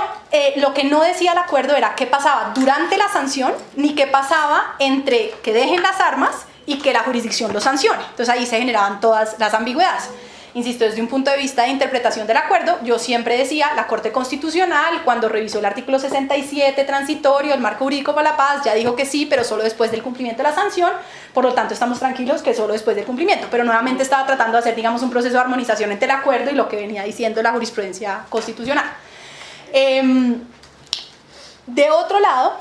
lo que no decía el acuerdo era qué pasaba durante la sanción, ni qué pasaba entre que dejen las armas y que la jurisdicción lo sancione. Entonces ahí se generaban todas las ambigüedades. Insisto, desde un punto de vista de interpretación del acuerdo, yo siempre decía, la Corte Constitucional, cuando revisó el artículo 67 transitorio, el marco jurídico para la paz, ya dijo que sí, pero solo después del cumplimiento de la sanción, por lo tanto estamos tranquilos que solo después del cumplimiento, pero nuevamente estaba tratando de hacer, digamos, un proceso de armonización entre el acuerdo y lo que venía diciendo la jurisprudencia constitucional. De otro lado,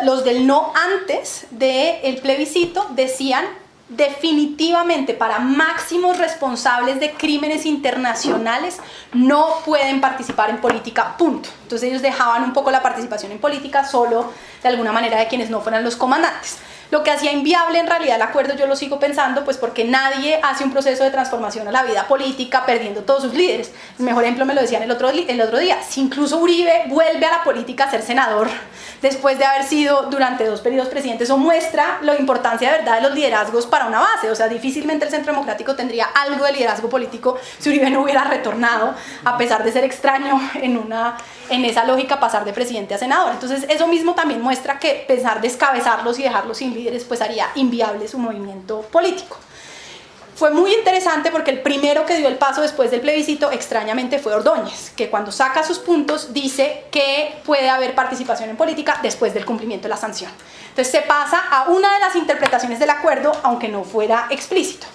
los del no antes del plebiscito decían definitivamente para máximos responsables de crímenes internacionales no pueden participar en política, punto. Entonces ellos dejaban un poco la participación en política solo de alguna manera de quienes no fueran los comandantes. Lo que hacía inviable en realidad el acuerdo, yo lo sigo pensando, pues porque nadie hace un proceso de transformación a la vida política perdiendo todos sus líderes. El mejor ejemplo me lo decían el otro día. Si incluso Uribe vuelve a la política a ser senador después de haber sido durante 2 periodos presidente, eso muestra la importancia de verdad de los liderazgos para una base. O sea, difícilmente el Centro Democrático tendría algo de liderazgo político si Uribe no hubiera retornado, a pesar de ser extraño en esa lógica pasar de presidente a senador. Entonces eso mismo también muestra que pensar descabezarlos y dejarlos sin líderes pues haría inviable su movimiento político. Fue muy interesante porque el primero que dio el paso después del plebiscito extrañamente fue Ordóñez, que cuando saca sus puntos dice que puede haber participación en política después del cumplimiento de la sanción. Entonces se pasa a una de las interpretaciones del acuerdo, aunque no fuera explícito.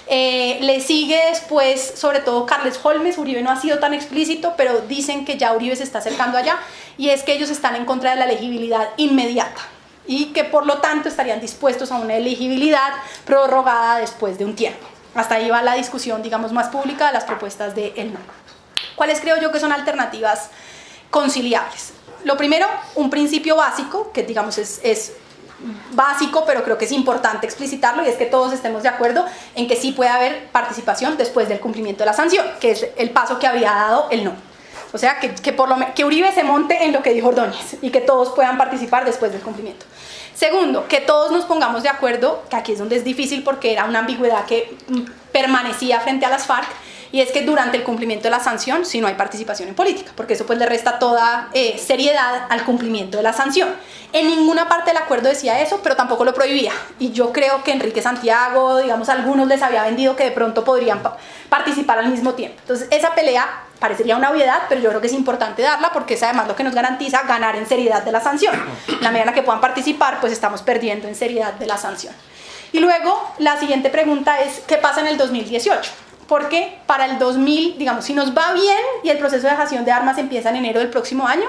Le sigue después, sobre todo Carles Holmes. Uribe no ha sido tan explícito, pero dicen que ya Uribe se está acercando allá, y es que ellos están en contra de la elegibilidad inmediata y que por lo tanto estarían dispuestos a una elegibilidad prorrogada después de un tiempo. Hasta ahí va la discusión, digamos, más pública de las propuestas de El No. ¿Cuáles creo yo que son alternativas conciliables? Lo primero, un principio básico, que digamos es básico, pero creo que es importante explicitarlo, y es que todos estemos de acuerdo en que sí puede haber participación después del cumplimiento de la sanción, que es el paso que había dado El No. O sea, que Uribe se monte en lo que dijo Ordóñez y que todos puedan participar después del cumplimiento. Segundo, que todos nos pongamos de acuerdo, que aquí es donde es difícil porque era una ambigüedad que permanecía frente a las FARC, y es que durante el cumplimiento de la sanción sí no hay participación en política, porque eso pues le resta toda seriedad al cumplimiento de la sanción. En ninguna parte del acuerdo decía eso, pero tampoco lo prohibía, y yo creo que Enrique Santiago, digamos, a algunos les había vendido que de pronto podrían participar al mismo tiempo. Entonces esa pelea parecería una obviedad, pero yo creo que es importante darla porque es además lo que nos garantiza ganar en seriedad de la sanción. En la medida en la que puedan participar, pues estamos perdiendo en seriedad de la sanción. Y luego la siguiente pregunta es, ¿qué pasa en el 2018? Porque para el 2000, digamos, si nos va bien y el proceso de dejación de armas empieza en enero del próximo año,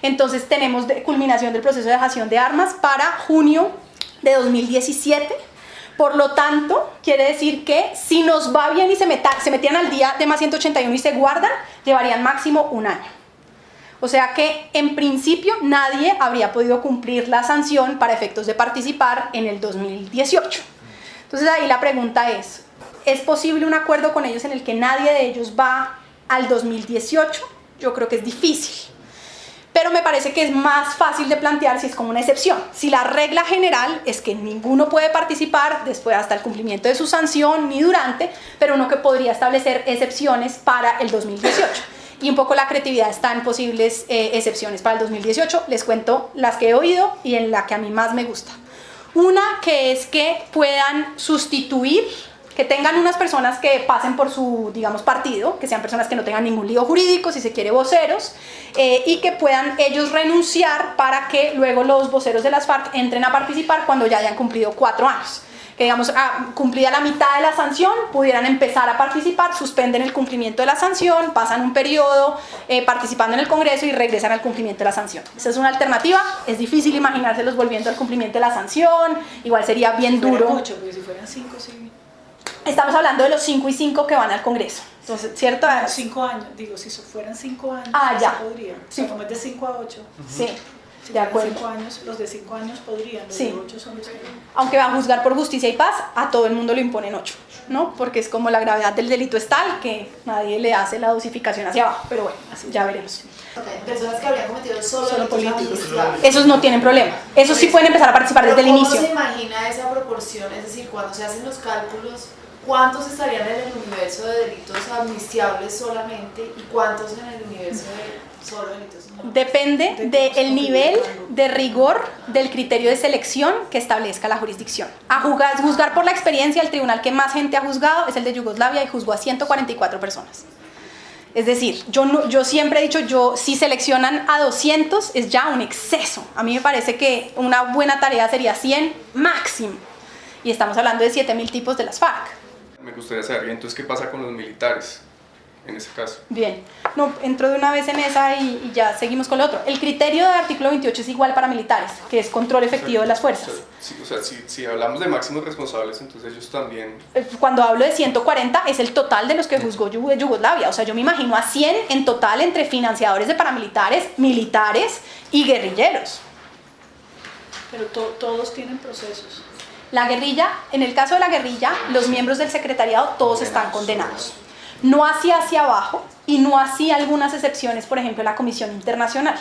entonces tenemos culminación del proceso de dejación de armas para junio de 2017. Por lo tanto, quiere decir que si nos va bien y se metían al día de más 181 y se guardan, llevarían máximo un año. O sea que en principio nadie habría podido cumplir la sanción para efectos de participar en el 2018. Entonces ahí la pregunta ¿es posible un acuerdo con ellos en el que nadie de ellos va al 2018? Yo creo que es difícil. Pero me parece que es más fácil de plantear si es como una excepción. Si la regla general es que ninguno puede participar después hasta el cumplimiento de su sanción ni durante, pero uno que podría establecer excepciones para el 2018. Y un poco la creatividad está en posibles excepciones para el 2018. Les cuento las que he oído y en la que a mí más me gusta. Una que es que puedan sustituir, que tengan unas personas que pasen por su, digamos, partido, que sean personas que no tengan ningún lío jurídico, si se quiere voceros, y que puedan ellos renunciar para que luego los voceros de las FARC entren a participar cuando ya hayan cumplido 4 años. Que digamos, cumplida la mitad de la sanción, pudieran empezar a participar, suspenden el cumplimiento de la sanción, pasan un periodo participando en el Congreso y regresan al cumplimiento de la sanción. Esa es una alternativa. Es difícil imaginárselos volviendo al cumplimiento de la sanción, igual sería bien duro. Mucho, porque si fueran 5, sí. Estamos hablando de los 5 y 5 que van al Congreso. Entonces, ¿cierto? 5 años, digo, si fueran 5 años, ya. se podría. Sí. Como es de 5 a 8. Sí, Si de fueran acuerdo. 5 años, los de 5 años podrían, los Sí. de 8 son los que no. Aunque va a juzgar por justicia y paz, a todo el mundo le imponen 8, ¿no? Porque es como la gravedad del delito es tal que nadie le hace la dosificación hacia abajo. Pero bueno, ya veremos. Personas que habrían cometido solo delitos políticos. administrativos. Esos no tienen problema. Esos sí pueden empezar a participar desde el Pero inicio. ¿cómo se imagina esa proporción? Es decir, cuando se hacen los cálculos, ¿cuántos estarían en el universo de delitos amnistiables solamente y cuántos en el universo de solo delitos no? Depende del nivel de rigor del criterio de selección que establezca la jurisdicción. A juzgar por la experiencia, el tribunal que más gente ha juzgado es el de Yugoslavia y juzgó a 144 personas. Es decir, yo siempre he dicho, si seleccionan a 200 es ya un exceso. A mí me parece que una buena tarea sería 100 máximo. Y estamos hablando de 7.000 tipos de las FARC. Me gustaría saber, entonces, ¿qué pasa con los militares en ese caso? Bien, no, entro de una vez en esa y ya seguimos con lo otro. El criterio del artículo 28 es igual para militares, que es control efectivo de las fuerzas. Si hablamos de máximos responsables, entonces ellos también... Cuando hablo de 140 es el total de los que juzgó Yugoslavia. O sea, yo me imagino a 100 en total entre financiadores de paramilitares, militares y guerrilleros. Pero todos tienen procesos. La guerrilla, en el caso de la guerrilla, los miembros del secretariado todos están condenados. No así hacia abajo y no así algunas excepciones, por ejemplo, la Comisión Internacional.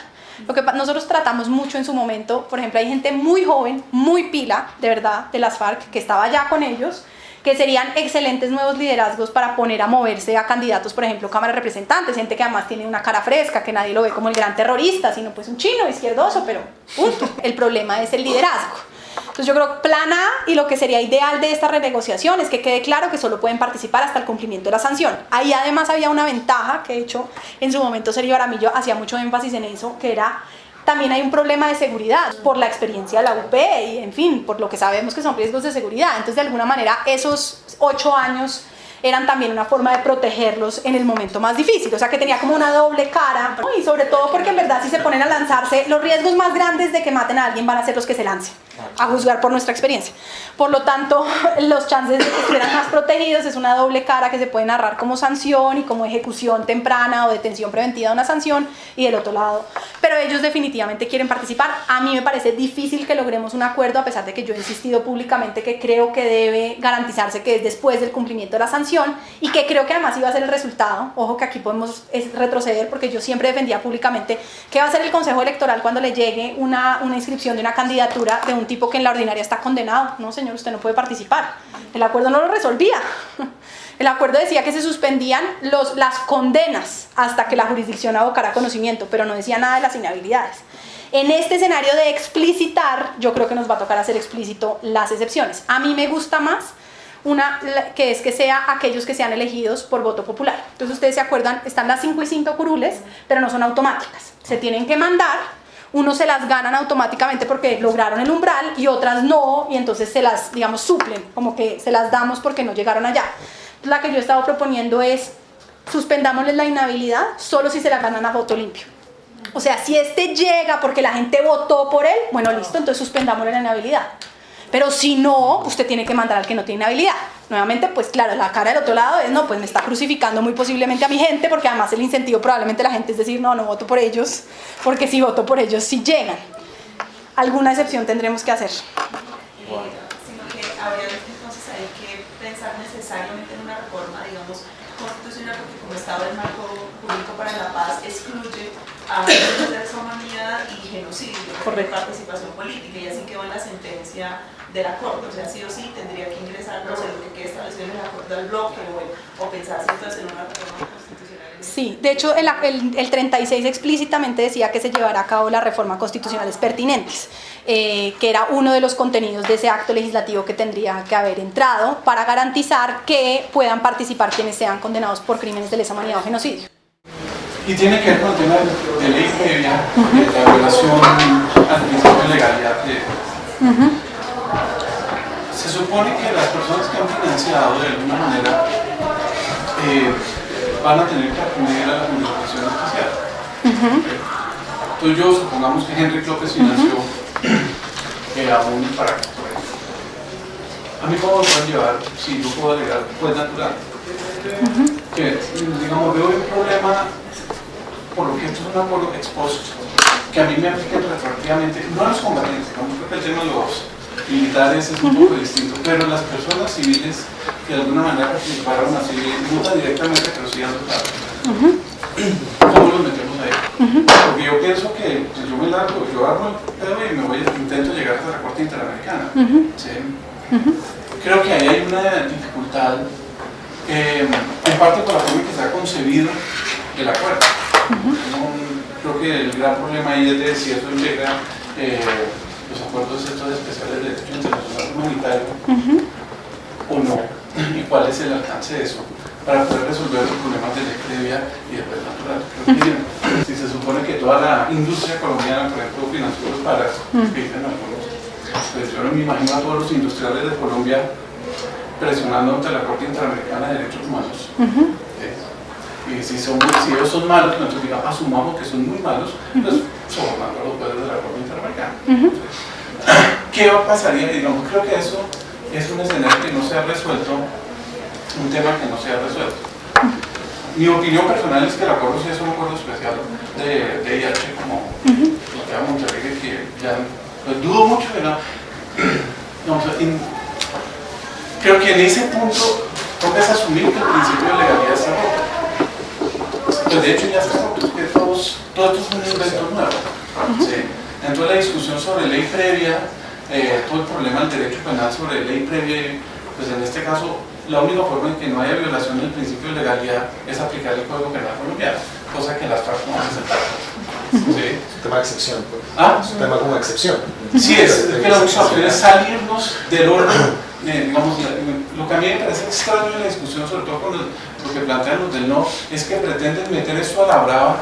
Nosotros tratamos mucho en su momento, por ejemplo, hay gente muy joven, muy pila, de verdad, de las FARC, que estaba ya con ellos, que serían excelentes nuevos liderazgos para poner a moverse a candidatos, por ejemplo, Cámara de Representantes, gente que además tiene una cara fresca, que nadie lo ve como el gran terrorista, sino pues un chino izquierdoso, pero punto. El problema es el liderazgo. Entonces yo creo que plan A y lo que sería ideal de esta renegociación es que quede claro que solo pueden participar hasta el cumplimiento de la sanción. Ahí además había una ventaja que de hecho en su momento Sergio Aramillo hacía mucho énfasis en eso, que era también hay un problema de seguridad por la experiencia de la UP y en fin, por lo que sabemos que son riesgos de seguridad. Entonces de alguna manera esos 8 años eran también una forma de protegerlos en el momento más difícil, o sea que tenía como una doble cara, ¿no? Y sobre todo porque en verdad si se ponen a lanzarse, los riesgos más grandes de que maten a alguien van a ser los que se lancen, a juzgar por nuestra experiencia. Por lo tanto, los chances de que estuvieran más protegidos es una doble cara que se puede narrar como sanción y como ejecución temprana o detención preventiva de una sanción y del otro lado. Pero ellos definitivamente quieren participar. A mí me parece difícil que logremos un acuerdo, a pesar de que yo he insistido públicamente que creo que debe garantizarse que es después del cumplimiento de la sanción y que creo que además iba a ser el resultado. Ojo que aquí podemos retroceder porque yo siempre defendía públicamente que va a ser el Consejo Electoral cuando le llegue una inscripción de una candidatura de un tipo que en la ordinaria está condenado. No, señor, usted no puede participar. El acuerdo no lo resolvía. El acuerdo decía que se suspendían las condenas hasta que la jurisdicción abocara conocimiento, pero no decía nada de las inhabilidades. En este escenario de explicitar, yo creo que nos va a tocar hacer explícito las excepciones. A mí me gusta más una que es que sea aquellos que sean elegidos por voto popular. Entonces ustedes se acuerdan, están las 5 y 5 curules, pero no son automáticas. Se tienen que mandar, unos se las ganan automáticamente porque lograron el umbral y otras no, y entonces se las, digamos, suplen, como que se las damos porque no llegaron allá. La que yo he estado proponiendo es suspendámosles la inhabilidad solo si se la ganan a voto limpio. O sea, si este llega porque la gente votó por él, bueno, listo, entonces suspendámosle la inhabilidad. Pero si no, usted tiene que mandar al que no tiene habilidad. Nuevamente, pues claro, la cara del otro lado es, no, pues me está crucificando muy posiblemente a mi gente, porque además el incentivo probablemente la gente es decir, no voto por ellos, porque si voto por ellos, sí llegan. Alguna excepción tendremos que hacer. Sino que habría entonces hay que pensar necesariamente en una reforma, digamos, constitucional, porque como Estado el marco jurídico para la paz excluye a delitos de lesa humanidad y genocidio de participación política, y así quedó en la sentencia de la Corte. O sea, sí o sí tendría que ingresar, no sé, lo que quede establecido en el acuerdo del bloque o pensarse entonces en una reforma constitucional. Sí, de hecho el 36 explícitamente decía que se llevará a cabo las reformas constitucionales pertinentes, que era uno de los contenidos de ese acto legislativo que tendría que haber entrado para garantizar que puedan participar quienes sean condenados por crímenes de lesa humanidad o genocidio. Y tiene que ver con el tema de ley previa, de la violación al principio de legalidad. Se supone que las personas que han financiado de alguna manera van a tener que acudir a la jurisdicción especial. Entonces yo, supongamos que Henry López financió a un parágrafo. A mí cómo me pueden llevar, si yo puedo alegar, pues natural. Que, digamos, veo un problema por lo que esto es un acuerdo ex post, que a mí me aplica retroactivamente, no a los combatientes, creo que el tema de los militares es un poco distinto, pero las personas civiles que de alguna manera participaron así, no directamente, pero sí a los lados. ¿Cómo los metemos ahí? Porque yo pienso que pues, yo me largo, yo armo el pedo y me voy, intento llegar hasta la Corte Interamericana. ¿Sí? Creo que ahí hay una dificultad dificultad, en parte por la forma en que se ha concebido el acuerdo. Creo que el gran problema ahí es de si eso integra los acuerdos estos especiales de derecho internacional humanitario o no, y cuál es el alcance de eso para poder resolver los problemas de ley previa y de red natural. Creo que si se supone que toda la industria colombiana, por ejemplo, financió los paras, que dicen algunos, pues yo no me imagino a todos los industriales de Colombia presionando ante la Corte Interamericana de Derechos Humanos. Y si ellos son malos, nosotros digamos, asumamos que son muy malos, pues sobornando a los poderes de la Corte Interamericana. ¿Qué pasaría? Digamos, creo que eso es un escenario que no se ha resuelto, un tema que no se ha resuelto. Mi opinión personal es que el acuerdo sí es un acuerdo especial de IH como lo que a Monterrey, que ya pues, dudo mucho que no. Creo que en ese punto toca asumir que el principio de legalidad está roto. Pues de hecho ya está roto, que todo esto es un invento nuevo. ¿Sí? Dentro de la discusión sobre ley previa, todo el problema del derecho penal sobre ley previa, pues en este caso la única forma en que no haya violación del principio de legalidad es aplicar el Código Penal colombiano, cosa que las FARC no van a aceptar. ¿Sí? Es un tema de excepción. Pues. Es un tema como excepción. Sí, es que la única opción es salirnos del orden. Digamos, lo que a mí me parece extraño en la discusión, sobre todo con lo que plantean los del no, es que pretenden meter esto a la brava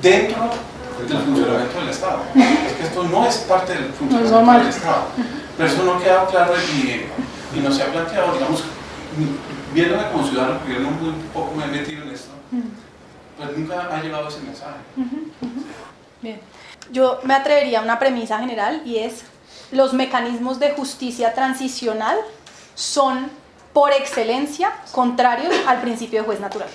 dentro del funcionamiento del Estado. Es que esto no es parte del funcionamiento del Estado. Pero eso no ha quedado claro y no se ha planteado, digamos, viéndome como ciudadano, porque yo no muy poco me he metido en esto, pues nunca ha llegado ese mensaje. Bien. Yo me atrevería a una premisa general y es: los mecanismos de justicia transicional son por excelencia contrarios al principio de juez natural.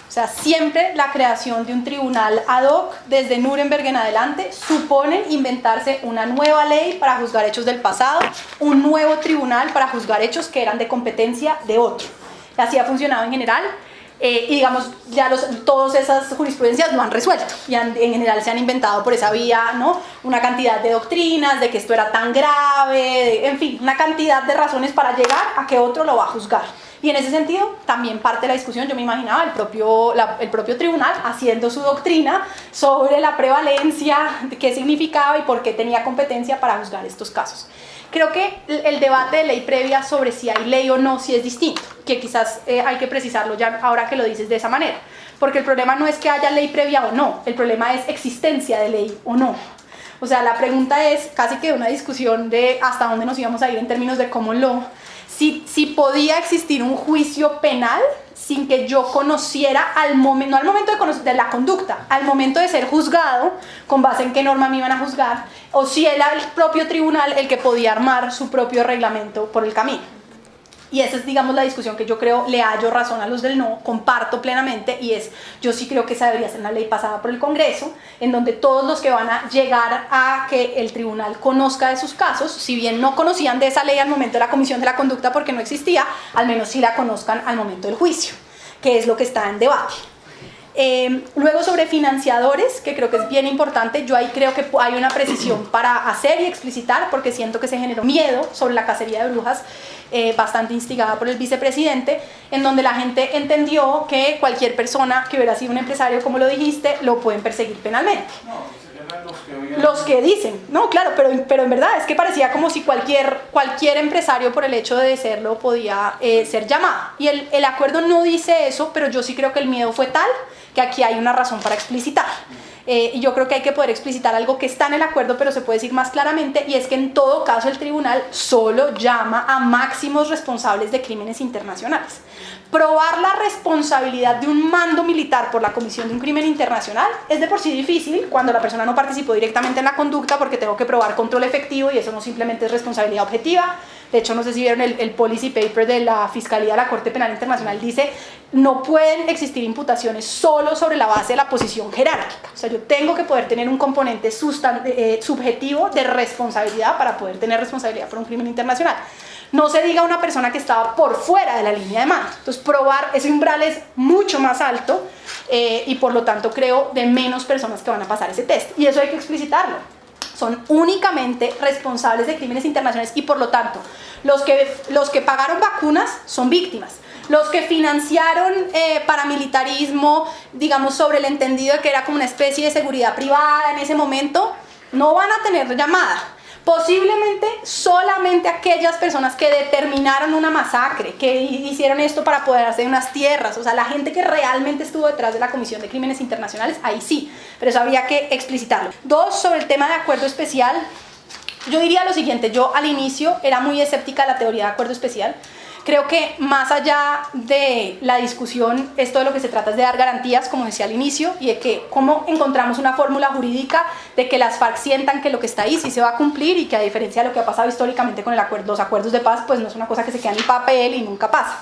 O sea, siempre la creación de un tribunal ad hoc desde Nuremberg en adelante supone inventarse una nueva ley para juzgar hechos del pasado, un nuevo tribunal para juzgar hechos que eran de competencia de otro. Así ha funcionado en general. Y digamos, ya todas esas jurisprudencias lo han resuelto y en general se han inventado por esa vía, ¿no? Una cantidad de doctrinas, de que esto era tan grave, en fin, una cantidad de razones para llegar a que otro lo va a juzgar. Y en ese sentido, también parte de la discusión, yo me imaginaba el propio tribunal haciendo su doctrina sobre la prevalencia, de qué significaba y por qué tenía competencia para juzgar estos casos. Creo que el debate de ley previa sobre si hay ley o no, sí es distinto, que quizás hay que precisarlo ya ahora que lo dices de esa manera, porque el problema no es que haya ley previa o no, el problema es existencia de ley o no. O sea, la pregunta es casi que una discusión de hasta dónde nos íbamos a ir en términos de common law, si podía existir un juicio penal sin que yo conociera al momento, no al momento de la conducta, al momento de ser juzgado, con base en qué norma me iban a juzgar, o si era el propio tribunal el que podía armar su propio reglamento por el camino. Y esa es, digamos, la discusión que yo creo le hallo razón a los del no, comparto plenamente, y es, yo sí creo que esa debería ser una ley pasada por el Congreso, en donde todos los que van a llegar a que el tribunal conozca de sus casos, si bien no conocían de esa ley al momento de la comisión de la conducta porque no existía, al menos sí la conozcan al momento del juicio, que es lo que está en debate. Luego sobre financiadores, que creo que es bien importante, yo ahí creo que hay una precisión para hacer y explicitar, porque siento que se generó miedo sobre la cacería de brujas, bastante instigada por el vicepresidente, en donde la gente entendió que cualquier persona que hubiera sido un empresario, como lo dijiste, lo pueden perseguir penalmente. Los que dicen, no, claro, pero en verdad es que parecía como si cualquier empresario por el hecho de serlo podía ser llamado. Y el acuerdo no dice eso, pero yo sí creo que el miedo fue tal que aquí hay una razón para explicitar. Y yo creo que hay que poder explicitar algo que está en el acuerdo, pero se puede decir más claramente, y es que en todo caso el tribunal solo llama a máximos responsables de crímenes internacionales. Probar la responsabilidad de un mando militar por la comisión de un crimen internacional es de por sí difícil cuando la persona no participó directamente en la conducta, porque tengo que probar control efectivo y eso no simplemente es responsabilidad objetiva. De hecho, no sé si vieron el policy paper de la Fiscalía de la Corte Penal Internacional, dice no pueden existir imputaciones solo sobre la base de la posición jerárquica. O sea, yo tengo que poder tener un componente subjetivo de responsabilidad para poder tener responsabilidad por un crimen internacional. No se diga a una persona que estaba por fuera de la línea de mando. Entonces, probar ese umbral es mucho más alto y por lo tanto creo de menos personas que van a pasar ese test. Y eso hay que explicitarlo. son únicamente responsables de crímenes internacionales y por lo tanto los que pagaron vacunas son víctimas. Los que financiaron paramilitarismo, digamos, sobre el entendido de que era como una especie de seguridad privada en ese momento, no van a tener llamada. Posiblemente solamente aquellas personas que determinaron una masacre, que hicieron esto para apoderarse de unas tierras, o sea, la gente que realmente estuvo detrás de la Comisión de Crímenes Internacionales, ahí sí, pero eso habría que explicitarlo. 2, sobre el tema de acuerdo especial, yo diría lo siguiente, yo al inicio era muy escéptica de la teoría de acuerdo especial. Creo que más allá de la discusión, esto de lo que se trata es de dar garantías, como decía al inicio, y de que cómo encontramos una fórmula jurídica de que las FARC sientan que lo que está ahí sí se va a cumplir y que a diferencia de lo que ha pasado históricamente con los acuerdos de paz, pues no es una cosa que se queda en el papel y nunca pasa.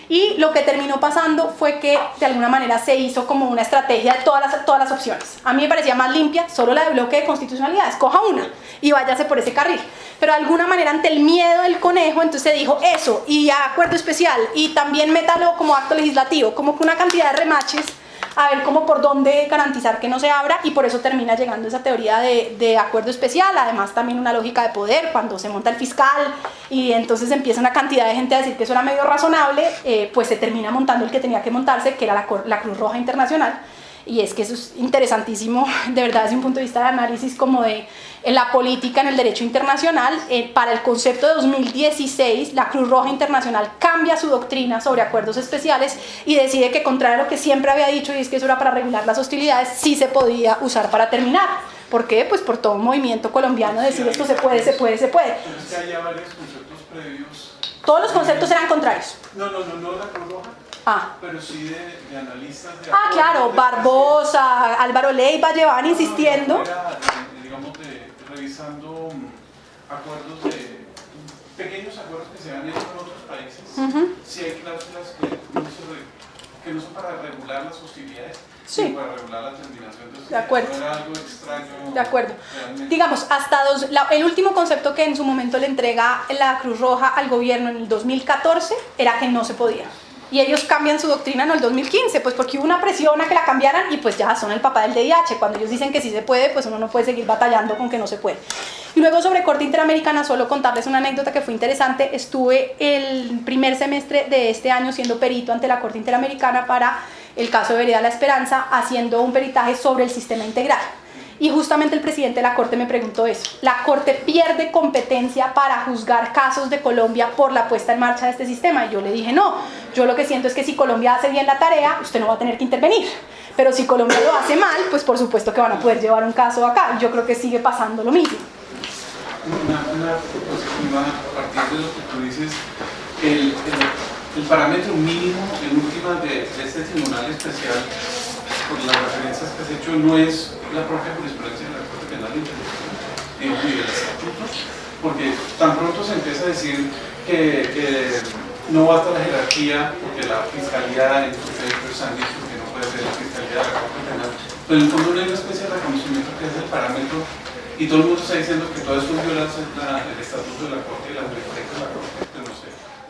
Y lo que terminó pasando fue que de alguna manera se hizo como una estrategia de todas las opciones. A mí me parecía más limpia solo la de bloque de constitucionalidad, escoja una y váyase por ese carril. Pero de alguna manera ante el miedo del conejo, entonces se dijo eso y acuerdo especial y también métalo como acto legislativo, como que una cantidad de remaches a ver cómo por dónde garantizar que no se abra y por eso termina llegando esa teoría de acuerdo especial, además también una lógica de poder cuando se monta el fiscal y entonces empieza una cantidad de gente a decir que eso era medio razonable, pues se termina montando el que tenía que montarse, que era la Cruz Roja Internacional. Y es que eso es interesantísimo, de verdad, desde un punto de vista de análisis como de la política en el derecho internacional. Para el concepto de 2016, la Cruz Roja Internacional cambia su doctrina sobre acuerdos especiales y decide que, contrario a lo que siempre había dicho, y es que eso era para regular las hostilidades, sí se podía usar para terminar. ¿Por qué? Pues por todo un movimiento colombiano de decir esto se puede, se puede, se puede. Entonces que haya varios conceptos previos. Todos los conceptos eran contrarios. No, la Cruz Roja. Pero sí de analistas de claro, Barbosa, Álvaro Leiva llevaban insistiendo. Digamos, revisando acuerdos pequeños acuerdos que se han hecho en otros países. Sí hay cláusulas que no son para regular las hostilidades, sino para regular la terminación de hostilidades. De acuerdo. No era algo extraño. De acuerdo. Realmente. Digamos, el último concepto que en su momento le entrega la Cruz Roja al gobierno en el 2014 era que no se podía. Y ellos cambian su doctrina en el 2015, pues porque hubo una presión a que la cambiaran y pues ya son el papá del DIH. Cuando ellos dicen que sí se puede, pues uno no puede seguir batallando con que no se puede. Y luego sobre Corte Interamericana, solo contarles una anécdota que fue interesante. Estuve el primer semestre de este año siendo perito ante la Corte Interamericana para el caso de Vereda La Esperanza, haciendo un peritaje sobre el sistema integral. Y justamente el presidente de la Corte me preguntó eso. ¿La Corte pierde competencia para juzgar casos de Colombia por la puesta en marcha de este sistema? Y yo le dije, no, yo lo que siento es que si Colombia hace bien la tarea, usted no va a tener que intervenir. Pero si Colombia lo hace mal, pues por supuesto que van a poder llevar un caso acá. Yo creo que sigue pasando lo mismo. Una diapositiva a partir de lo que tú dices, el parámetro mínimo en últimas de este tribunal especial, por las referencias que has hecho, no es la propia jurisprudencia de la Corte Penal Internacional ni del estatuto, porque tan pronto se empieza a decir que no basta la jerarquía, porque la fiscalía en sus derechos han dicho que no puede ser la fiscalía de la Corte Penal, pero en el fondo no hay una especie de reconocimiento que es el parámetro, y todo el mundo está diciendo que todo esto viola el estatuto de la Corte y la jurisprudencia de la Corte.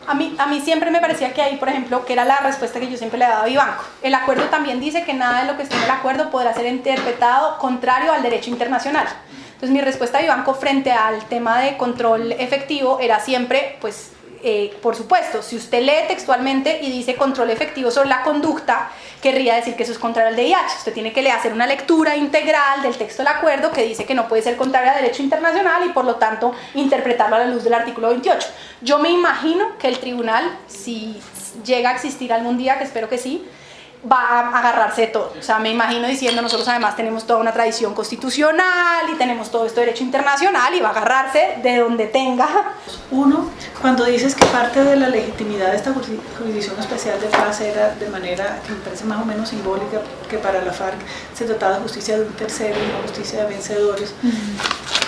A mí siempre me parecía que ahí, por ejemplo, que era la respuesta que yo siempre le daba a Vivanco. El acuerdo también dice que nada de lo que esté en el acuerdo podrá ser interpretado contrario al derecho internacional. Entonces mi respuesta a Vivanco frente al tema de control efectivo era siempre, pues, por supuesto, si usted lee textualmente y dice control efectivo sobre la conducta, querría decir que eso es contrario al DIH. Usted tiene que hacer una lectura integral del texto del acuerdo que dice que no puede ser contrario al derecho internacional y por lo tanto interpretarlo a la luz del artículo 28. Yo me imagino que el tribunal, si llega a existir algún día, que espero que sí, va a agarrarse de todo. O sea, me imagino diciendo, nosotros además tenemos toda una tradición constitucional y tenemos todo esto de derecho internacional y va a agarrarse de donde tenga. Uno, cuando dices que parte de la legitimidad de esta jurisdicción especial de paz era de manera que me parece más o menos simbólica, que para la FARC se trataba de justicia de un tercero y no justicia de vencedores.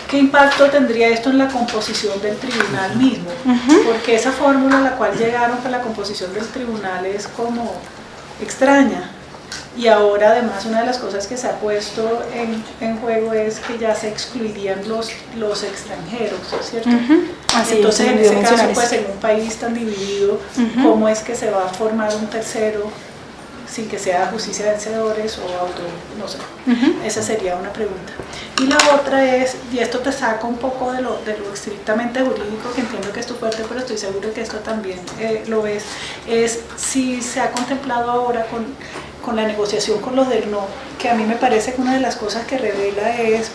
¿Qué impacto tendría esto en la composición del tribunal mismo? Porque esa fórmula a la cual llegaron para la composición del tribunal es como extraña, y ahora además una de las cosas que se ha puesto en juego es que ya se excluirían los extranjeros, ¿cierto? Entonces en ese caso, pues en un país tan dividido, ¿cómo es que se va a formar un tercero sin que sea justicia de vencedores o auto, no sé. Esa sería una pregunta. Y la otra es, y esto te saca un poco de lo estrictamente jurídico, que entiendo que es tu fuerte, pero estoy seguro que esto también lo ves, es si se ha contemplado ahora con la negociación con los del no, que a mí me parece que una de las cosas que revela es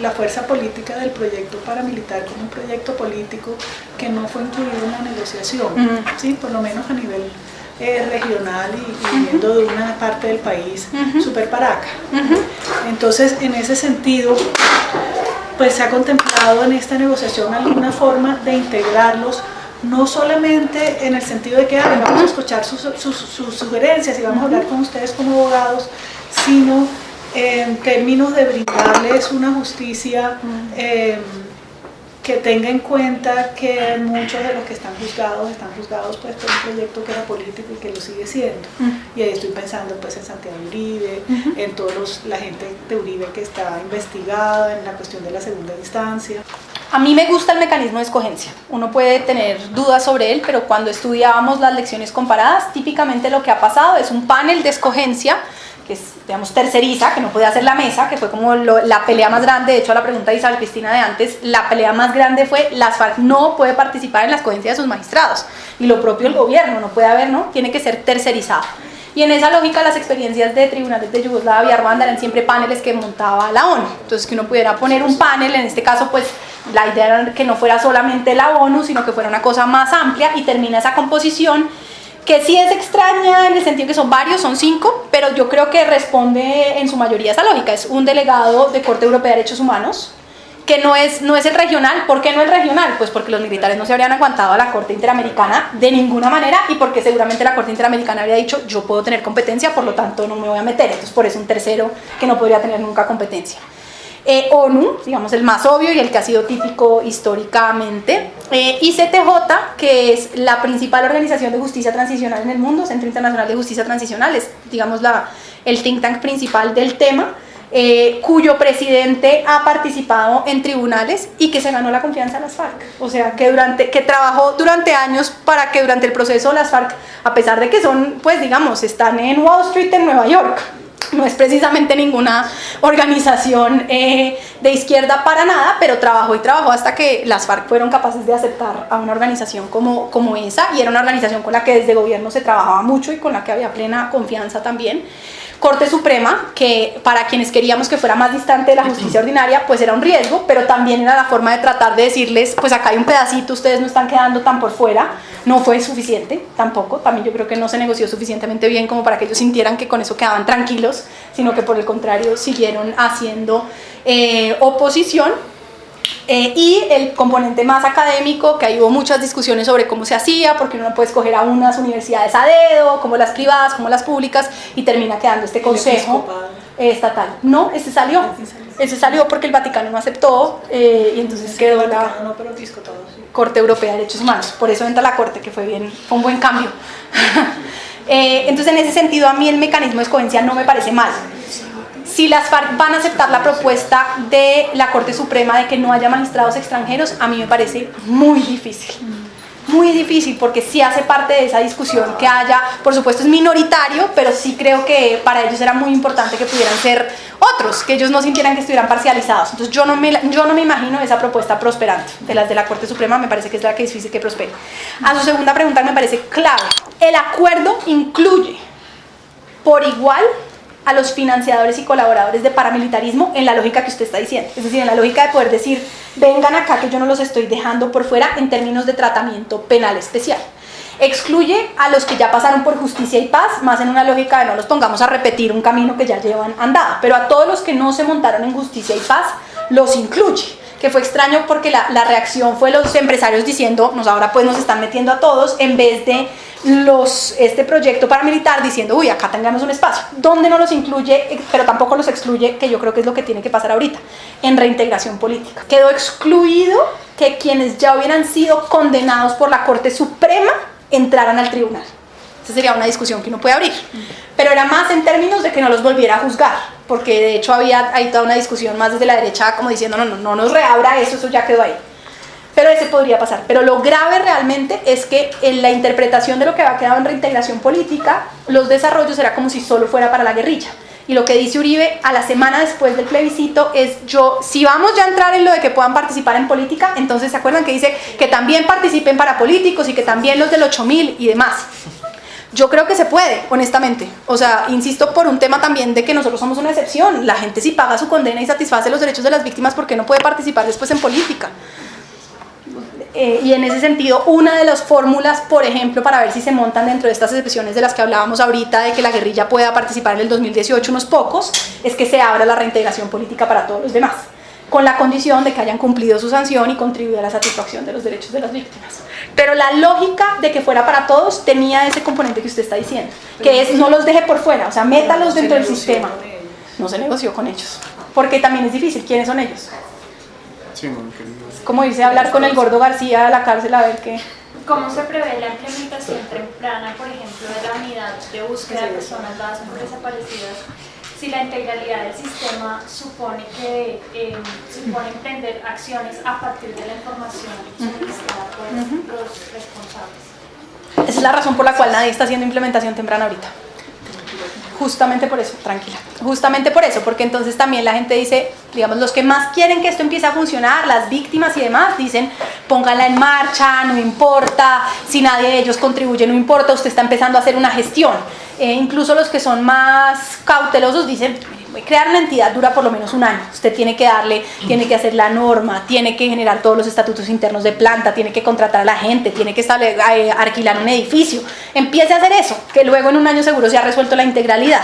la fuerza política del proyecto paramilitar como un proyecto político que no fue incluido en la negociación, ¿sí? Por lo menos a nivel regional y viendo de una parte del país súper paraca. Entonces, en ese sentido, pues se ha contemplado en esta negociación alguna forma de integrarlos, no solamente en el sentido de que vamos a escuchar sus sugerencias y vamos a hablar con ustedes como abogados, sino en términos de brindarles una justicia que tenga en cuenta que muchos de los que están juzgados pues por un proyecto que era político y que lo sigue siendo. Y ahí estoy pensando pues en Santiago Uribe, en la gente de Uribe que está investigada, en la cuestión de la segunda instancia. A mí me gusta el mecanismo de escogencia. Uno puede tener dudas sobre él, pero cuando estudiábamos las lecciones comparadas, típicamente lo que ha pasado es un panel de escogencia que es, digamos, terceriza, que no puede hacer la mesa, que fue como la pelea más grande. De hecho, a la pregunta de Isabel Cristina de antes, la pelea más grande fue las FARC no puede participar en la escogencia de sus magistrados, y lo propio el gobierno no puede haber, ¿no? Tiene que ser tercerizado. Y en esa lógica las experiencias de tribunales de Yugoslavia, Ruanda, eran siempre paneles que montaba la ONU. Entonces que uno pudiera poner un panel, en este caso pues la idea era que no fuera solamente la ONU, sino que fuera una cosa más amplia, y termina esa composición que sí es extraña en el sentido que son varios, son 5, pero yo creo que responde en su mayoría a esa lógica. Es un delegado de Corte Europea de Derechos Humanos, que no es el regional. ¿Por qué no el regional? Pues porque los militares no se habrían aguantado a la Corte Interamericana de ninguna manera, y porque seguramente la Corte Interamericana habría dicho, yo puedo tener competencia, por lo tanto no me voy a meter. Entonces por eso un tercero que no podría tener nunca competencia. ONU, digamos el más obvio y el que ha sido típico históricamente, ICTJ, que es la principal organización de justicia transicional en el mundo, Centro Internacional de Justicia Transicional, es digamos el think tank principal del tema, cuyo presidente ha participado en tribunales y que se ganó la confianza de las FARC, o sea que trabajó durante años para que durante el proceso las FARC, a pesar de que son, pues digamos, están en Wall Street en Nueva York, no es precisamente ninguna organización de izquierda para nada, pero trabajó hasta que las FARC fueron capaces de aceptar a una organización como esa, y era una organización con la que desde gobierno se trabajaba mucho y con la que había plena confianza también. Corte Suprema, que para quienes queríamos que fuera más distante de la justicia ordinaria, pues era un riesgo, pero también era la forma de tratar de decirles, pues acá hay un pedacito, ustedes no están quedando tan por fuera. No fue suficiente tampoco, también yo creo que no se negoció suficientemente bien como para que ellos sintieran que con eso quedaban tranquilos, sino que por el contrario siguieron haciendo oposición. Y el componente más académico, que ahí hubo muchas discusiones sobre cómo se hacía, porque uno no puede escoger a unas universidades a dedo, como las privadas, como las públicas, y termina quedando este consejo estatal. No, ese salió porque el Vaticano no aceptó, y entonces quedó la Corte Europea de Derechos Humanos. Por eso entra la Corte, que fue un buen cambio. Entonces, en ese sentido, a mí el mecanismo de escogencia no me parece mal. Si las FARC van a aceptar la propuesta de la Corte Suprema de que no haya magistrados extranjeros, a mí me parece muy difícil, porque sí hace parte de esa discusión que haya, por supuesto es minoritario, pero sí creo que para ellos era muy importante que pudieran ser otros, que ellos no sintieran que estuvieran parcializados. Entonces yo no me imagino esa propuesta prosperante. De las de la Corte Suprema me parece que es la que es difícil que prospere. A su segunda pregunta me parece clave. El acuerdo incluye por igual a los financiadores y colaboradores de paramilitarismo en la lógica que usted está diciendo, es decir, en la lógica de poder decir, vengan acá que yo no los estoy dejando por fuera en términos de tratamiento penal especial. Excluye a los que ya pasaron por justicia y paz, más en una lógica de no los pongamos a repetir un camino que ya llevan andado, pero a todos los que no se montaron en justicia y paz los incluye, que fue extraño porque la reacción fue los empresarios diciendo, ahora pues nos están metiendo a todos, en vez de este proyecto paramilitar diciendo, uy, acá tengamos un espacio, donde no los incluye, pero tampoco los excluye, que yo creo que es lo que tiene que pasar ahorita, en reintegración política. Quedó excluido que quienes ya hubieran sido condenados por la Corte Suprema entraran al tribunal. Esa sería una discusión que uno puede abrir, pero era más en términos de que no los volviera a juzgar, porque de hecho hay toda una discusión más desde la derecha como diciendo, no nos reabra eso ya quedó ahí. Pero ese podría pasar. Pero lo grave realmente es que en la interpretación de lo que había quedado en reintegración política, los desarrollos era como si solo fuera para la guerrilla. Y lo que dice Uribe a la semana después del plebiscito es, si vamos ya a entrar en lo de que puedan participar en política, entonces se acuerdan que dice que también participen para políticos y que también los del 8000 y demás. Yo creo que se puede, honestamente. O sea, insisto, por un tema también de que nosotros somos una excepción. La gente si paga su condena y satisface los derechos de las víctimas, ¿por qué no puede participar después en política? Y en ese sentido, una de las fórmulas, por ejemplo, para ver si se montan dentro de estas excepciones de las que hablábamos ahorita, de que la guerrilla pueda participar en el 2018 unos pocos, es que se abra la reintegración política para todos los demás, con la condición de que hayan cumplido su sanción y contribuido a la satisfacción de los derechos de las víctimas. Pero la lógica de que fuera para todos tenía ese componente que usted está diciendo, que es no los deje por fuera, o sea, métalos dentro del sistema. No se negoció con ellos, porque también es difícil. ¿Quiénes son ellos? Sí, no, que Es como irse a hablar con el Gordo García a la cárcel a ver qué... ¿Cómo se prevé la implementación temprana, por ejemplo, de la unidad de búsqueda de personas dadas por desaparecidas, si la integralidad del sistema supone emprender acciones a partir de la información solicitada por los responsables? Esa es la razón por la cual nadie está haciendo implementación temprana ahorita. Justamente por eso, tranquila. Justamente por eso, porque entonces también la gente dice, digamos, los que más quieren que esto empiece a funcionar, las víctimas y demás, dicen, pónganla en marcha, no importa, si nadie de ellos contribuye, no importa, usted está empezando a hacer una gestión. Incluso los que son más cautelosos dicen, crear una entidad dura por lo menos un año. Usted tiene que hacer la norma, tiene que generar todos los estatutos internos de planta, tiene que contratar a la gente, tiene que alquilar un edificio. Empiece a hacer eso, que luego en un año seguro se ha resuelto la integralidad.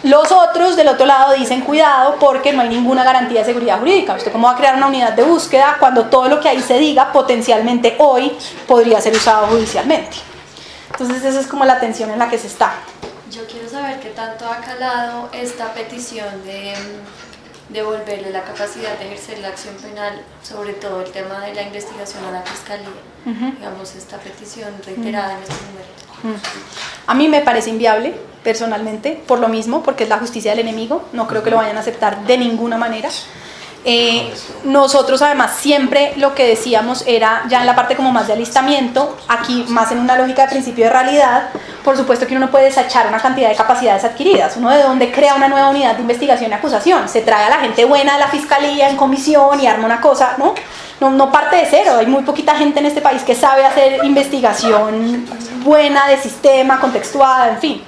Los otros del otro lado dicen cuidado porque no hay ninguna garantía de seguridad jurídica. ¿Usted cómo va a crear una unidad de búsqueda cuando todo lo que ahí se diga potencialmente hoy podría ser usado judicialmente? Entonces esa es como la tensión en la que se está. Yo quiero saber qué tanto ha calado esta petición de devolverle la capacidad de ejercer la acción penal, sobre todo el tema de la investigación a la Fiscalía, digamos, esta petición reiterada en este momento. A mí me parece inviable, personalmente, por lo mismo, porque es la justicia del enemigo, no creo que lo vayan a aceptar de ninguna manera. Nosotros además siempre lo que decíamos era ya en la parte como más de alistamiento, aquí más en una lógica de principio de realidad, por supuesto que uno no puede desechar una cantidad de capacidades adquiridas. Uno de dónde crea una nueva unidad de investigación y acusación, se trae a la gente buena de la fiscalía en comisión y arma una cosa, no parte de cero. Hay muy poquita gente en este país que sabe hacer investigación buena, de sistema, contextuada, en fin.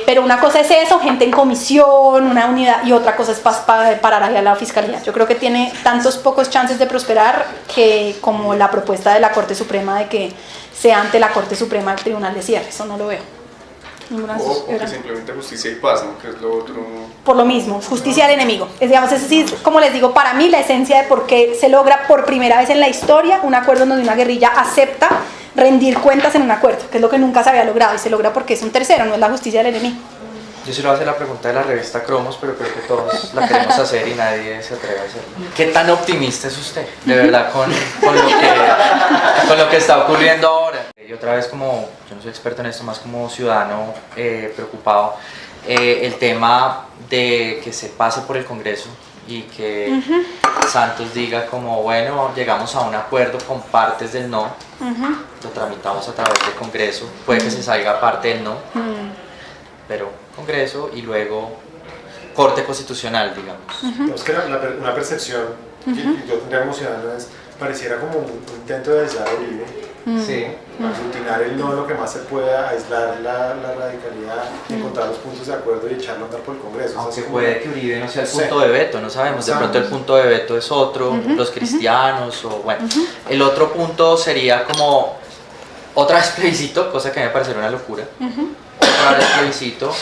Pero una cosa es eso, gente en comisión, una unidad, y otra cosa es parar ahí a la fiscalía. Yo creo que tiene tantos pocos chances de prosperar que como la propuesta de la Corte Suprema de que sea ante la Corte Suprema el Tribunal de Cierre. Eso no lo veo. o que simplemente justicia y paz, ¿no? Que es lo otro. Por lo mismo, justicia al enemigo. Digamos, es decir, como les digo, para mí la esencia de por qué se logra por primera vez en la historia un acuerdo donde una guerrilla acepta rendir cuentas en un acuerdo, que es lo que nunca se había logrado, y se logra porque es un tercero, no es la justicia del enemigo. Yo sí le voy a hacer la pregunta de la revista Cromos, pero creo que todos la queremos hacer y nadie se atreve a hacerlo. ¿Qué tan optimista es usted, de verdad, con lo que está ocurriendo ahora? Y otra vez, como yo no soy experto en esto, más como ciudadano preocupado, el tema de que se pase por el Congreso y que Santos diga como, bueno, llegamos a un acuerdo con partes del no, lo tramitamos a través del Congreso, puede que se salga parte del no, pero Congreso y luego Corte Constitucional, digamos. Es que una percepción que yo tendría como ciudadano es, pareciera como un intento de aislar a Uribe, Sí. aglutinar el no lo que más se pueda, aislar la radicalidad, encontrar los puntos de acuerdo y echarlo a andar por el Congreso. Aunque puede que Uribe no sea el punto de veto, no sabemos, de pronto el punto de veto es otro, los cristianos, o bueno. El otro punto sería como otra vez plebiscito, cosa que a mí me parecería una locura. Otra vez plebiscito,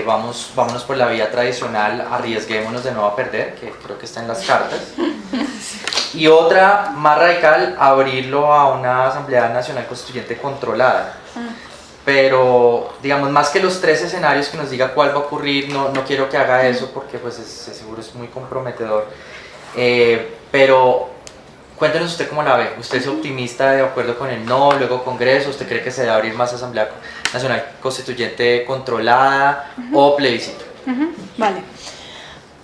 vámonos por la vía tradicional, arriesguémonos de no a perder, que creo que está en las cartas. Y otra más radical, abrirlo a una Asamblea Nacional Constituyente controlada. Pero, digamos, más que los tres escenarios que nos diga cuál va a ocurrir, no quiero que haga eso porque pues seguro es muy comprometedor. Pero cuéntenos usted cómo la ve. ¿Usted es optimista de acuerdo con el no, luego Congreso? ¿Usted cree que se debe abrir más Asamblea Nacional Constituyente controlada o plebiscito? Vale.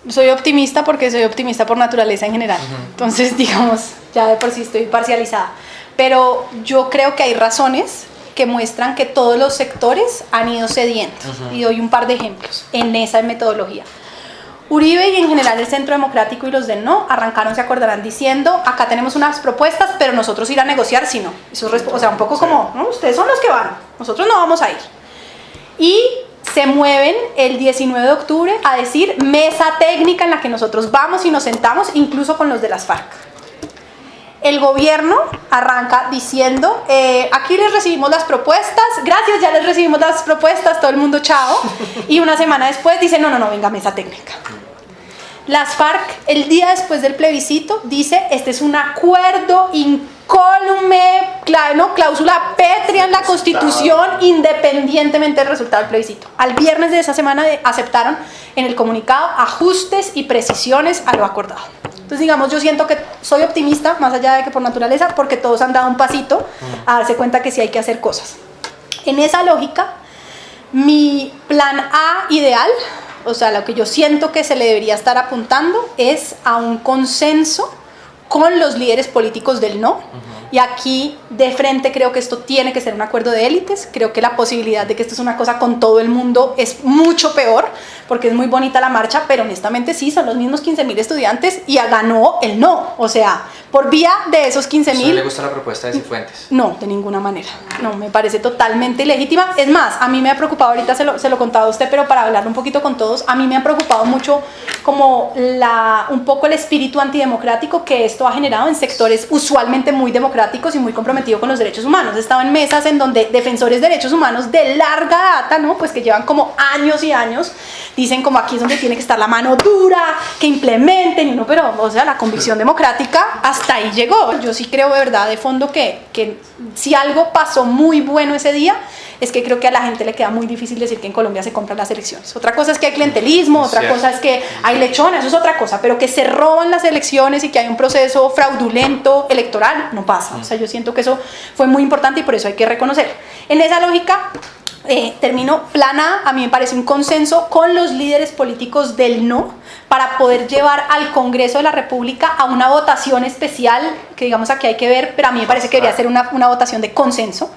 Soy optimista porque soy optimista por naturaleza en general. Entonces, digamos, ya de por sí estoy parcializada, pero yo creo que hay razones que muestran que todos los sectores han ido cediendo, y doy un par de ejemplos en esa metodología. Uribe y en general el Centro Democrático y los del no arrancaron, se acordarán, diciendo acá tenemos unas propuestas, pero nosotros ir a negociar si no. Eso, o sea, un poco como, ¿no? Ustedes son los que van, nosotros no vamos a ir. Y se mueven el 19 de octubre a decir mesa técnica en la que nosotros vamos y nos sentamos, incluso con los de las FARC. El gobierno arranca diciendo, aquí les recibimos las propuestas, gracias, ya les recibimos las propuestas, todo el mundo chao, y una semana después dice, no, venga, mesa técnica. Las FARC, el día después del plebiscito, dice, este es un acuerdo incólume, cláusula pétrea en la Constitución, independientemente del resultado del plebiscito. Al viernes de esa semana aceptaron en el comunicado ajustes y precisiones a lo acordado. Entonces, digamos, yo siento que soy optimista, más allá de que por naturaleza, porque todos han dado un pasito a darse cuenta que sí hay que hacer cosas. En esa lógica, mi plan A ideal, o sea, lo que yo siento que se le debería estar apuntando es a un consenso con los líderes políticos del no. Y aquí de frente creo que esto tiene que ser un acuerdo de élites. Creo que la posibilidad de que esto es una cosa con todo el mundo es mucho peor, porque es muy bonita la marcha, pero honestamente sí, son los mismos 15.000 estudiantes y ganó el no. O sea, por vía de esos 15.000... ¿No le gusta la propuesta de Cifuentes? No, de ninguna manera. No, me parece totalmente legítima. Es más, a mí me ha preocupado, ahorita se lo contaba a usted, pero para hablar un poquito con todos, a mí me ha preocupado mucho como un poco el espíritu antidemocrático que esto ha generado en sectores usualmente muy democráticos y muy comprometidos con los derechos humanos. He estado en mesas en donde defensores de derechos humanos de larga data, ¿no? Pues que llevan como años y años, dicen como aquí es donde tiene que estar la mano dura, que implementen, y no, pero, o sea, la convicción democrática hasta ahí llegó. Yo sí creo de verdad, de fondo, que si algo pasó muy bueno ese día, es que creo que a la gente le queda muy difícil decir que en Colombia se compran las elecciones. Otra cosa es que hay clientelismo, otra cosa es que hay lechones, eso es otra cosa, pero que se roban las elecciones y que hay un proceso fraudulento electoral, no pasa. O sea, yo siento que eso fue muy importante y por eso hay que reconocer. En esa lógica, termino, plan A mí me parece un consenso con los líderes políticos del no para poder llevar al Congreso de la República a una votación especial, que digamos aquí hay que ver, pero a mí me parece que debería ser una votación de consenso.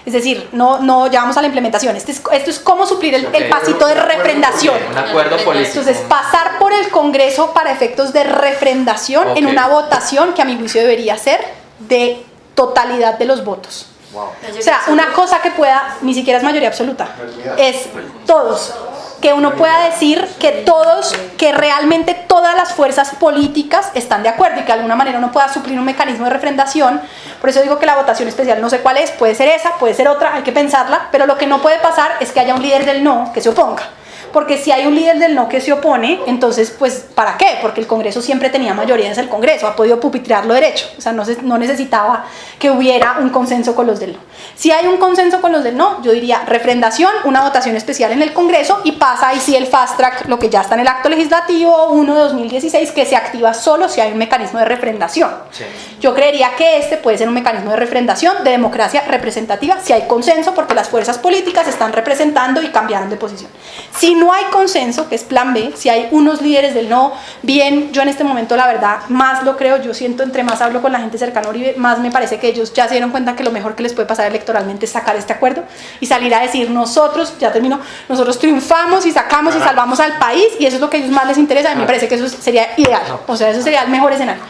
Es decir, no ya vamos a la implementación. Esto es cómo suplir el pasito de refrendación. Un acuerdo político. Entonces, pasar por el Congreso para efectos de refrendación en una votación que a mi juicio debería ser de totalidad de los votos. Wow. O sea, una cosa que pueda, ni siquiera es mayoría absoluta, es todos. Que uno pueda decir que todos, que realmente todas las fuerzas políticas están de acuerdo y que de alguna manera uno pueda suplir un mecanismo de refrendación. Por eso digo que la votación especial no sé cuál es, puede ser esa, puede ser otra, hay que pensarla, pero lo que no puede pasar es que haya un líder del no que se oponga. Porque si hay un líder del no que se opone, entonces, pues, ¿para qué? Porque el Congreso siempre tenía mayoría en el Congreso, ha podido pupitrearlo derecho, o sea, no necesitaba que hubiera un consenso con los del no. Si hay un consenso con los del no, yo diría refrendación, una votación especial en el Congreso y pasa ahí sí el fast track, lo que ya está en el acto legislativo 1 de 2016, que se activa solo si hay un mecanismo de refrendación. Sí. Yo creería que este puede ser un mecanismo de refrendación, de democracia representativa, si hay consenso, porque las fuerzas políticas están representando y cambiaron de posición. Si no hay consenso, que es plan B, si hay unos líderes del no, bien, yo en este momento la verdad más lo creo, yo siento entre más hablo con la gente cercana a Uribe, más me parece que ellos ya se dieron cuenta que lo mejor que les puede pasar electoralmente es sacar este acuerdo y salir a decir nosotros, ya termino, nosotros triunfamos y sacamos y salvamos al país y eso es lo que a ellos más les interesa, a mí me parece que eso sería ideal, o sea, eso sería el mejor escenario.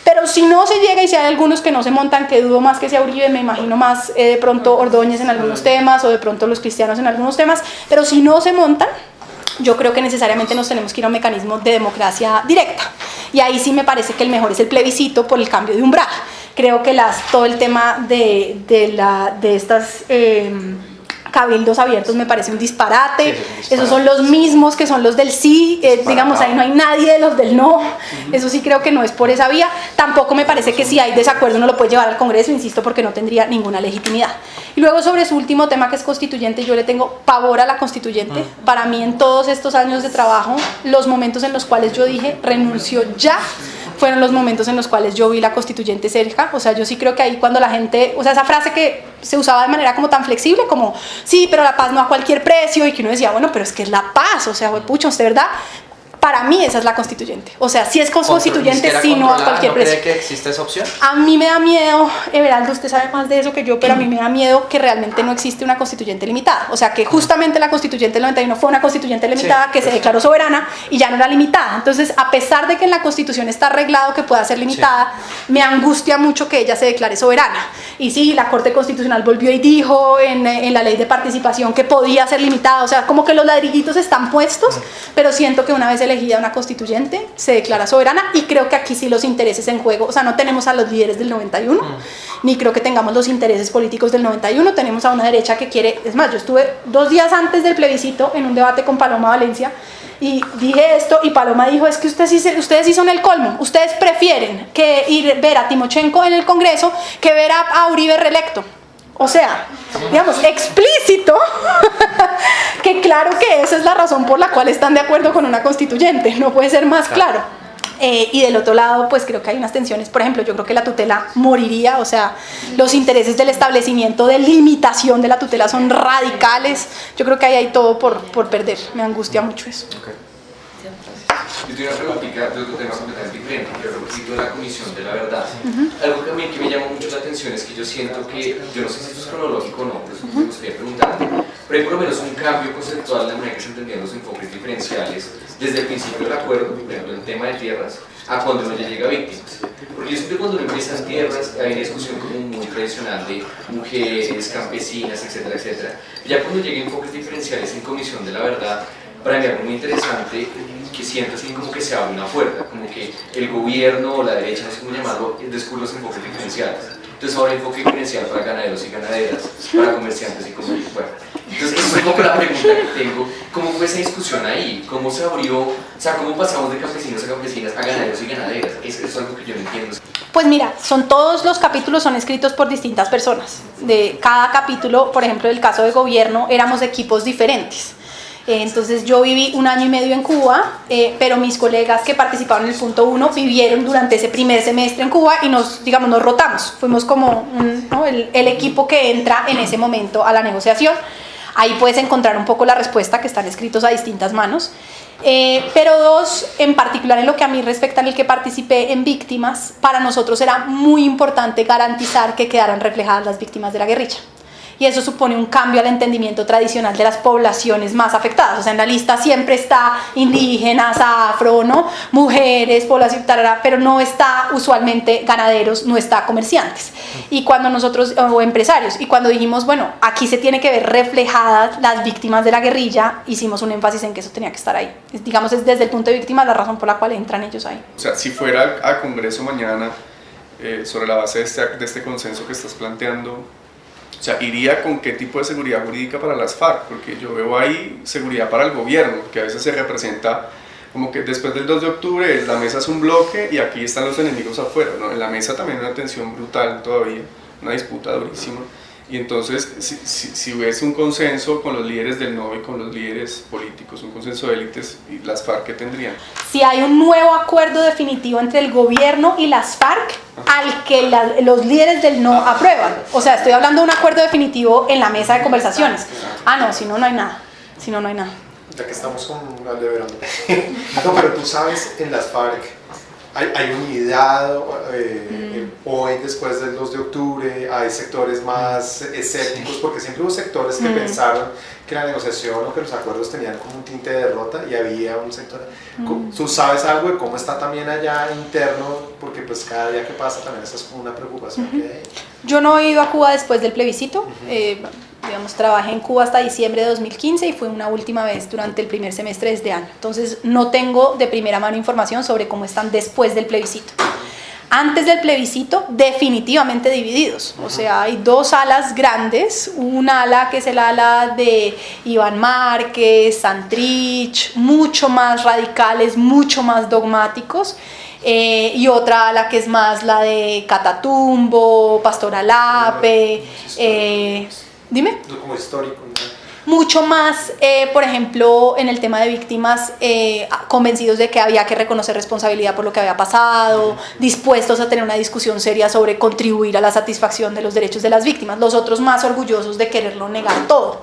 Pero si no se llega y si hay algunos que no se montan, que dudo más que sea Uribe, me imagino más de pronto Ordóñez en algunos temas o de pronto los cristianos en algunos temas, pero si no se montan, yo creo que necesariamente nos tenemos que ir a un mecanismo de democracia directa. Y ahí sí me parece que el mejor es el plebiscito por el cambio de umbral. Creo que todo el tema de estas cabildos abiertos me parece un disparate. Sí, esos son los mismos que son los del sí, digamos, ahí no hay nadie de los del no. Eso sí creo que no es por esa vía. Tampoco me parece que si hay desacuerdo uno lo puede llevar al Congreso, insisto, porque no tendría ninguna legitimidad. Y luego sobre su último tema, que es constituyente, yo le tengo pavor a la constituyente. Para mí, en todos estos años de trabajo, los momentos en los cuales yo dije renuncio ya, fueron los momentos en los cuales yo vi la constituyente cerca. O sea, yo sí creo que ahí cuando la gente, o sea, esa frase que se usaba de manera como tan flexible, como, sí, pero la paz no a cualquier precio, y que uno decía, bueno, pero es que es la paz, o sea, pucha, usted, ¿verdad? Para mí esa es la constituyente. O sea, si es constituyente, si no a cualquier precio. ¿No cree que existe esa opción? A mí me da miedo, Everaldo, usted sabe más de eso que yo, pero a mí me da miedo que realmente no existe una constituyente limitada. O sea, que justamente la constituyente del 91 fue una constituyente limitada que se declaró soberana y ya no era limitada. Entonces, a pesar de que en la Constitución está arreglado que pueda ser limitada, me angustia mucho que ella se declare soberana. Y sí, la Corte Constitucional volvió y dijo en la ley de participación que podía ser limitada. O sea, como que los ladrillitos están puestos, pero siento que una vez elegida una constituyente se declara soberana, y creo que aquí sí los intereses en juego, o sea, no tenemos a los líderes del 91, ni creo que tengamos los intereses políticos del 91, tenemos a una derecha que quiere, es más, yo estuve 2 días antes del plebiscito en un debate con Paloma Valencia y dije esto, y Paloma dijo, es que ustedes sí son el colmo, ustedes prefieren que ir ver a Timochenko en el Congreso que ver a Uribe reelecto. O sea, digamos, explícito, que claro que esa es la razón por la cual están de acuerdo con una constituyente, no puede ser más claro. Y del otro lado, pues creo que hay unas tensiones, por ejemplo, yo creo que la tutela moriría, o sea, los intereses del establecimiento de limitación de la tutela son radicales, yo creo que ahí hay todo por perder, me angustia mucho eso. Okay. Yo tengo una preguntita de otro tema completamente diferente, que es un poquito de la Comisión de la Verdad. Algo también que me llama mucho la atención es que yo siento que, yo no sé si esto es cronológico o no, pero eso me gustaría preguntar, pero hay por lo menos un cambio conceptual en la manera que se entendían los enfoques diferenciales desde el principio del acuerdo, por ejemplo, el tema de tierras, a cuando uno ya llega a víctimas. Porque yo siento que cuando uno empieza en tierras hay una discusión como muy tradicional de mujeres, campesinas, etcétera, etcétera. Ya cuando llega enfoques diferenciales en Comisión de la Verdad, para mí algo muy interesante que siento así como que se abre una puerta, como que el gobierno o la derecha, no sé cómo llamarlo, descubre los enfoques diferenciales. Entonces ahora hay enfoque diferencial para ganaderos y ganaderas, para comerciantes y comerciantes. Bueno, entonces esa es un poco la pregunta que tengo, ¿cómo fue esa discusión ahí? ¿Cómo se abrió? O sea, ¿cómo pasamos de campesinos a campesinas a ganaderos y ganaderas? Eso es algo que yo no entiendo. Pues mira, todos los capítulos son escritos por distintas personas. De cada capítulo, por ejemplo, el caso de gobierno, éramos equipos diferentes. Entonces yo viví 1 año y medio en Cuba, pero mis colegas que participaron en el punto 1 vivieron durante ese primer semestre en Cuba y nos rotamos. Fuimos como el equipo que entra en ese momento a la negociación. Ahí puedes encontrar un poco la respuesta, que están escritos a distintas manos. Pero 2, en particular en lo que a mí respecta, en el que participé en víctimas, para nosotros era muy importante garantizar que quedaran reflejadas las víctimas de la guerrilla. Y eso supone un cambio al entendimiento tradicional de las poblaciones más afectadas. O sea, en la lista siempre está indígenas, afro, ¿no? Mujeres, población, tarara, pero no está usualmente ganaderos, no está comerciantes. Y cuando nosotros, o empresarios, y cuando dijimos, bueno, aquí se tiene que ver reflejadas las víctimas de la guerrilla, hicimos un énfasis en que eso tenía que estar ahí. Digamos, es desde el punto de víctimas la razón por la cual entran ellos ahí. O sea, si fuera al Congreso mañana, sobre la base de este consenso que estás planteando, o sea, iría con qué tipo de seguridad jurídica para las FARC, porque yo veo ahí seguridad para el gobierno, que a veces se representa como que después del 2 de octubre la mesa es un bloque y aquí están los enemigos afuera, ¿no? En la mesa también hay una tensión brutal todavía, una disputa durísima, y entonces si hubiese un consenso con los líderes del no y con los líderes políticos, un consenso de élites, ¿y las FARC qué tendrían? Si hay un nuevo acuerdo definitivo entre el gobierno y las FARC, al que los líderes del no aprueban. O sea, estoy hablando de un acuerdo definitivo en la mesa de conversaciones. Ah, no, si no, no hay nada. Si no, no hay nada. Ya que estamos con Aldeverano. No, pero tú sabes, en las FARC hay unidad, hoy después del 2 de octubre hay sectores más escépticos, porque siempre hubo sectores que pensaron que la negociación o que los acuerdos tenían como un tinte de derrota, y había un sector. ¿Tú sabes algo de cómo está también allá interno? Porque pues cada día que pasa también esa es como una preocupación que hay. Yo no he ido a Cuba después del plebiscito. Digamos, trabajé en Cuba hasta diciembre de 2015 y fue una última vez durante el primer semestre de este año. Entonces no tengo de primera mano información sobre cómo están después del plebiscito. Antes del plebiscito, definitivamente divididos. O sea, hay 2 alas grandes. Un ala que es el ala de Iván Márquez, Santrich, mucho más radicales, mucho más dogmáticos. Y otra ala que es más la de Catatumbo, Pastor Alape. Dime. Como histórico, ¿no? Mucho más, por ejemplo, en el tema de víctimas, convencidos de que había que reconocer responsabilidad por lo que había pasado, dispuestos a tener una discusión seria sobre contribuir a la satisfacción de los derechos de las víctimas, los otros más orgullosos de quererlo negar todo.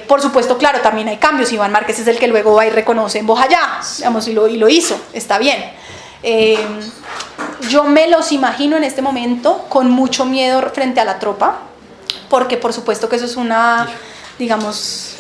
Por supuesto, claro, también hay cambios. Iván Márquez es el que luego va y reconoce en Bojayá, digamos, y lo hizo, está bien. Yo me los imagino en este momento con mucho miedo frente a la tropa, porque por supuesto que eso es una, digamos,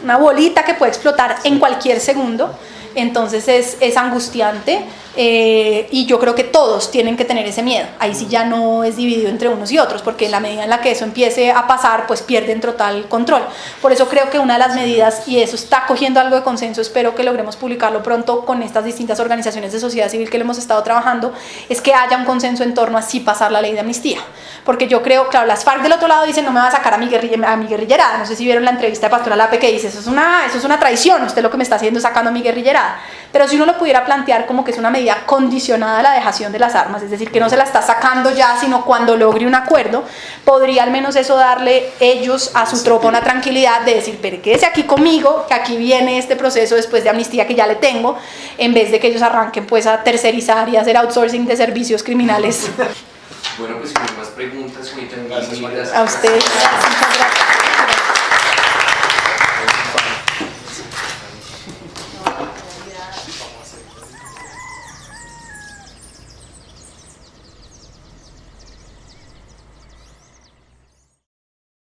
una bolita que puede explotar en cualquier segundo. Entonces es angustiante, y yo creo que todos tienen que tener ese miedo. Ahí sí ya no es dividido entre unos y otros, porque en la medida en la que eso empiece a pasar, pues pierden total control. Por eso creo que una de las medidas, y eso está cogiendo algo de consenso, espero que logremos publicarlo pronto con estas distintas organizaciones de sociedad civil que le hemos estado trabajando, es que haya un consenso en torno a sí pasar la ley de amnistía. Porque yo creo, claro, las FARC del otro lado dicen no me va a sacar a mi guerrillerada. No sé si vieron la entrevista de Pastora Lape que dice eso es una traición, usted lo que me está haciendo es sacando a mi guerrillerada. Pero si uno lo pudiera plantear como que es una medida condicionada a la dejación de las armas, es decir, que no se la está sacando ya, sino cuando logre un acuerdo, podría al menos eso darle ellos a su tropa una tranquilidad de decir, pero quédese aquí conmigo, que aquí viene este proceso después de amnistía que ya le tengo, en vez de que ellos arranquen pues a tercerizar y a hacer outsourcing de servicios criminales. Bueno, pues si no hay más preguntas, Gracias, gracias. A ustedes, muchas gracias.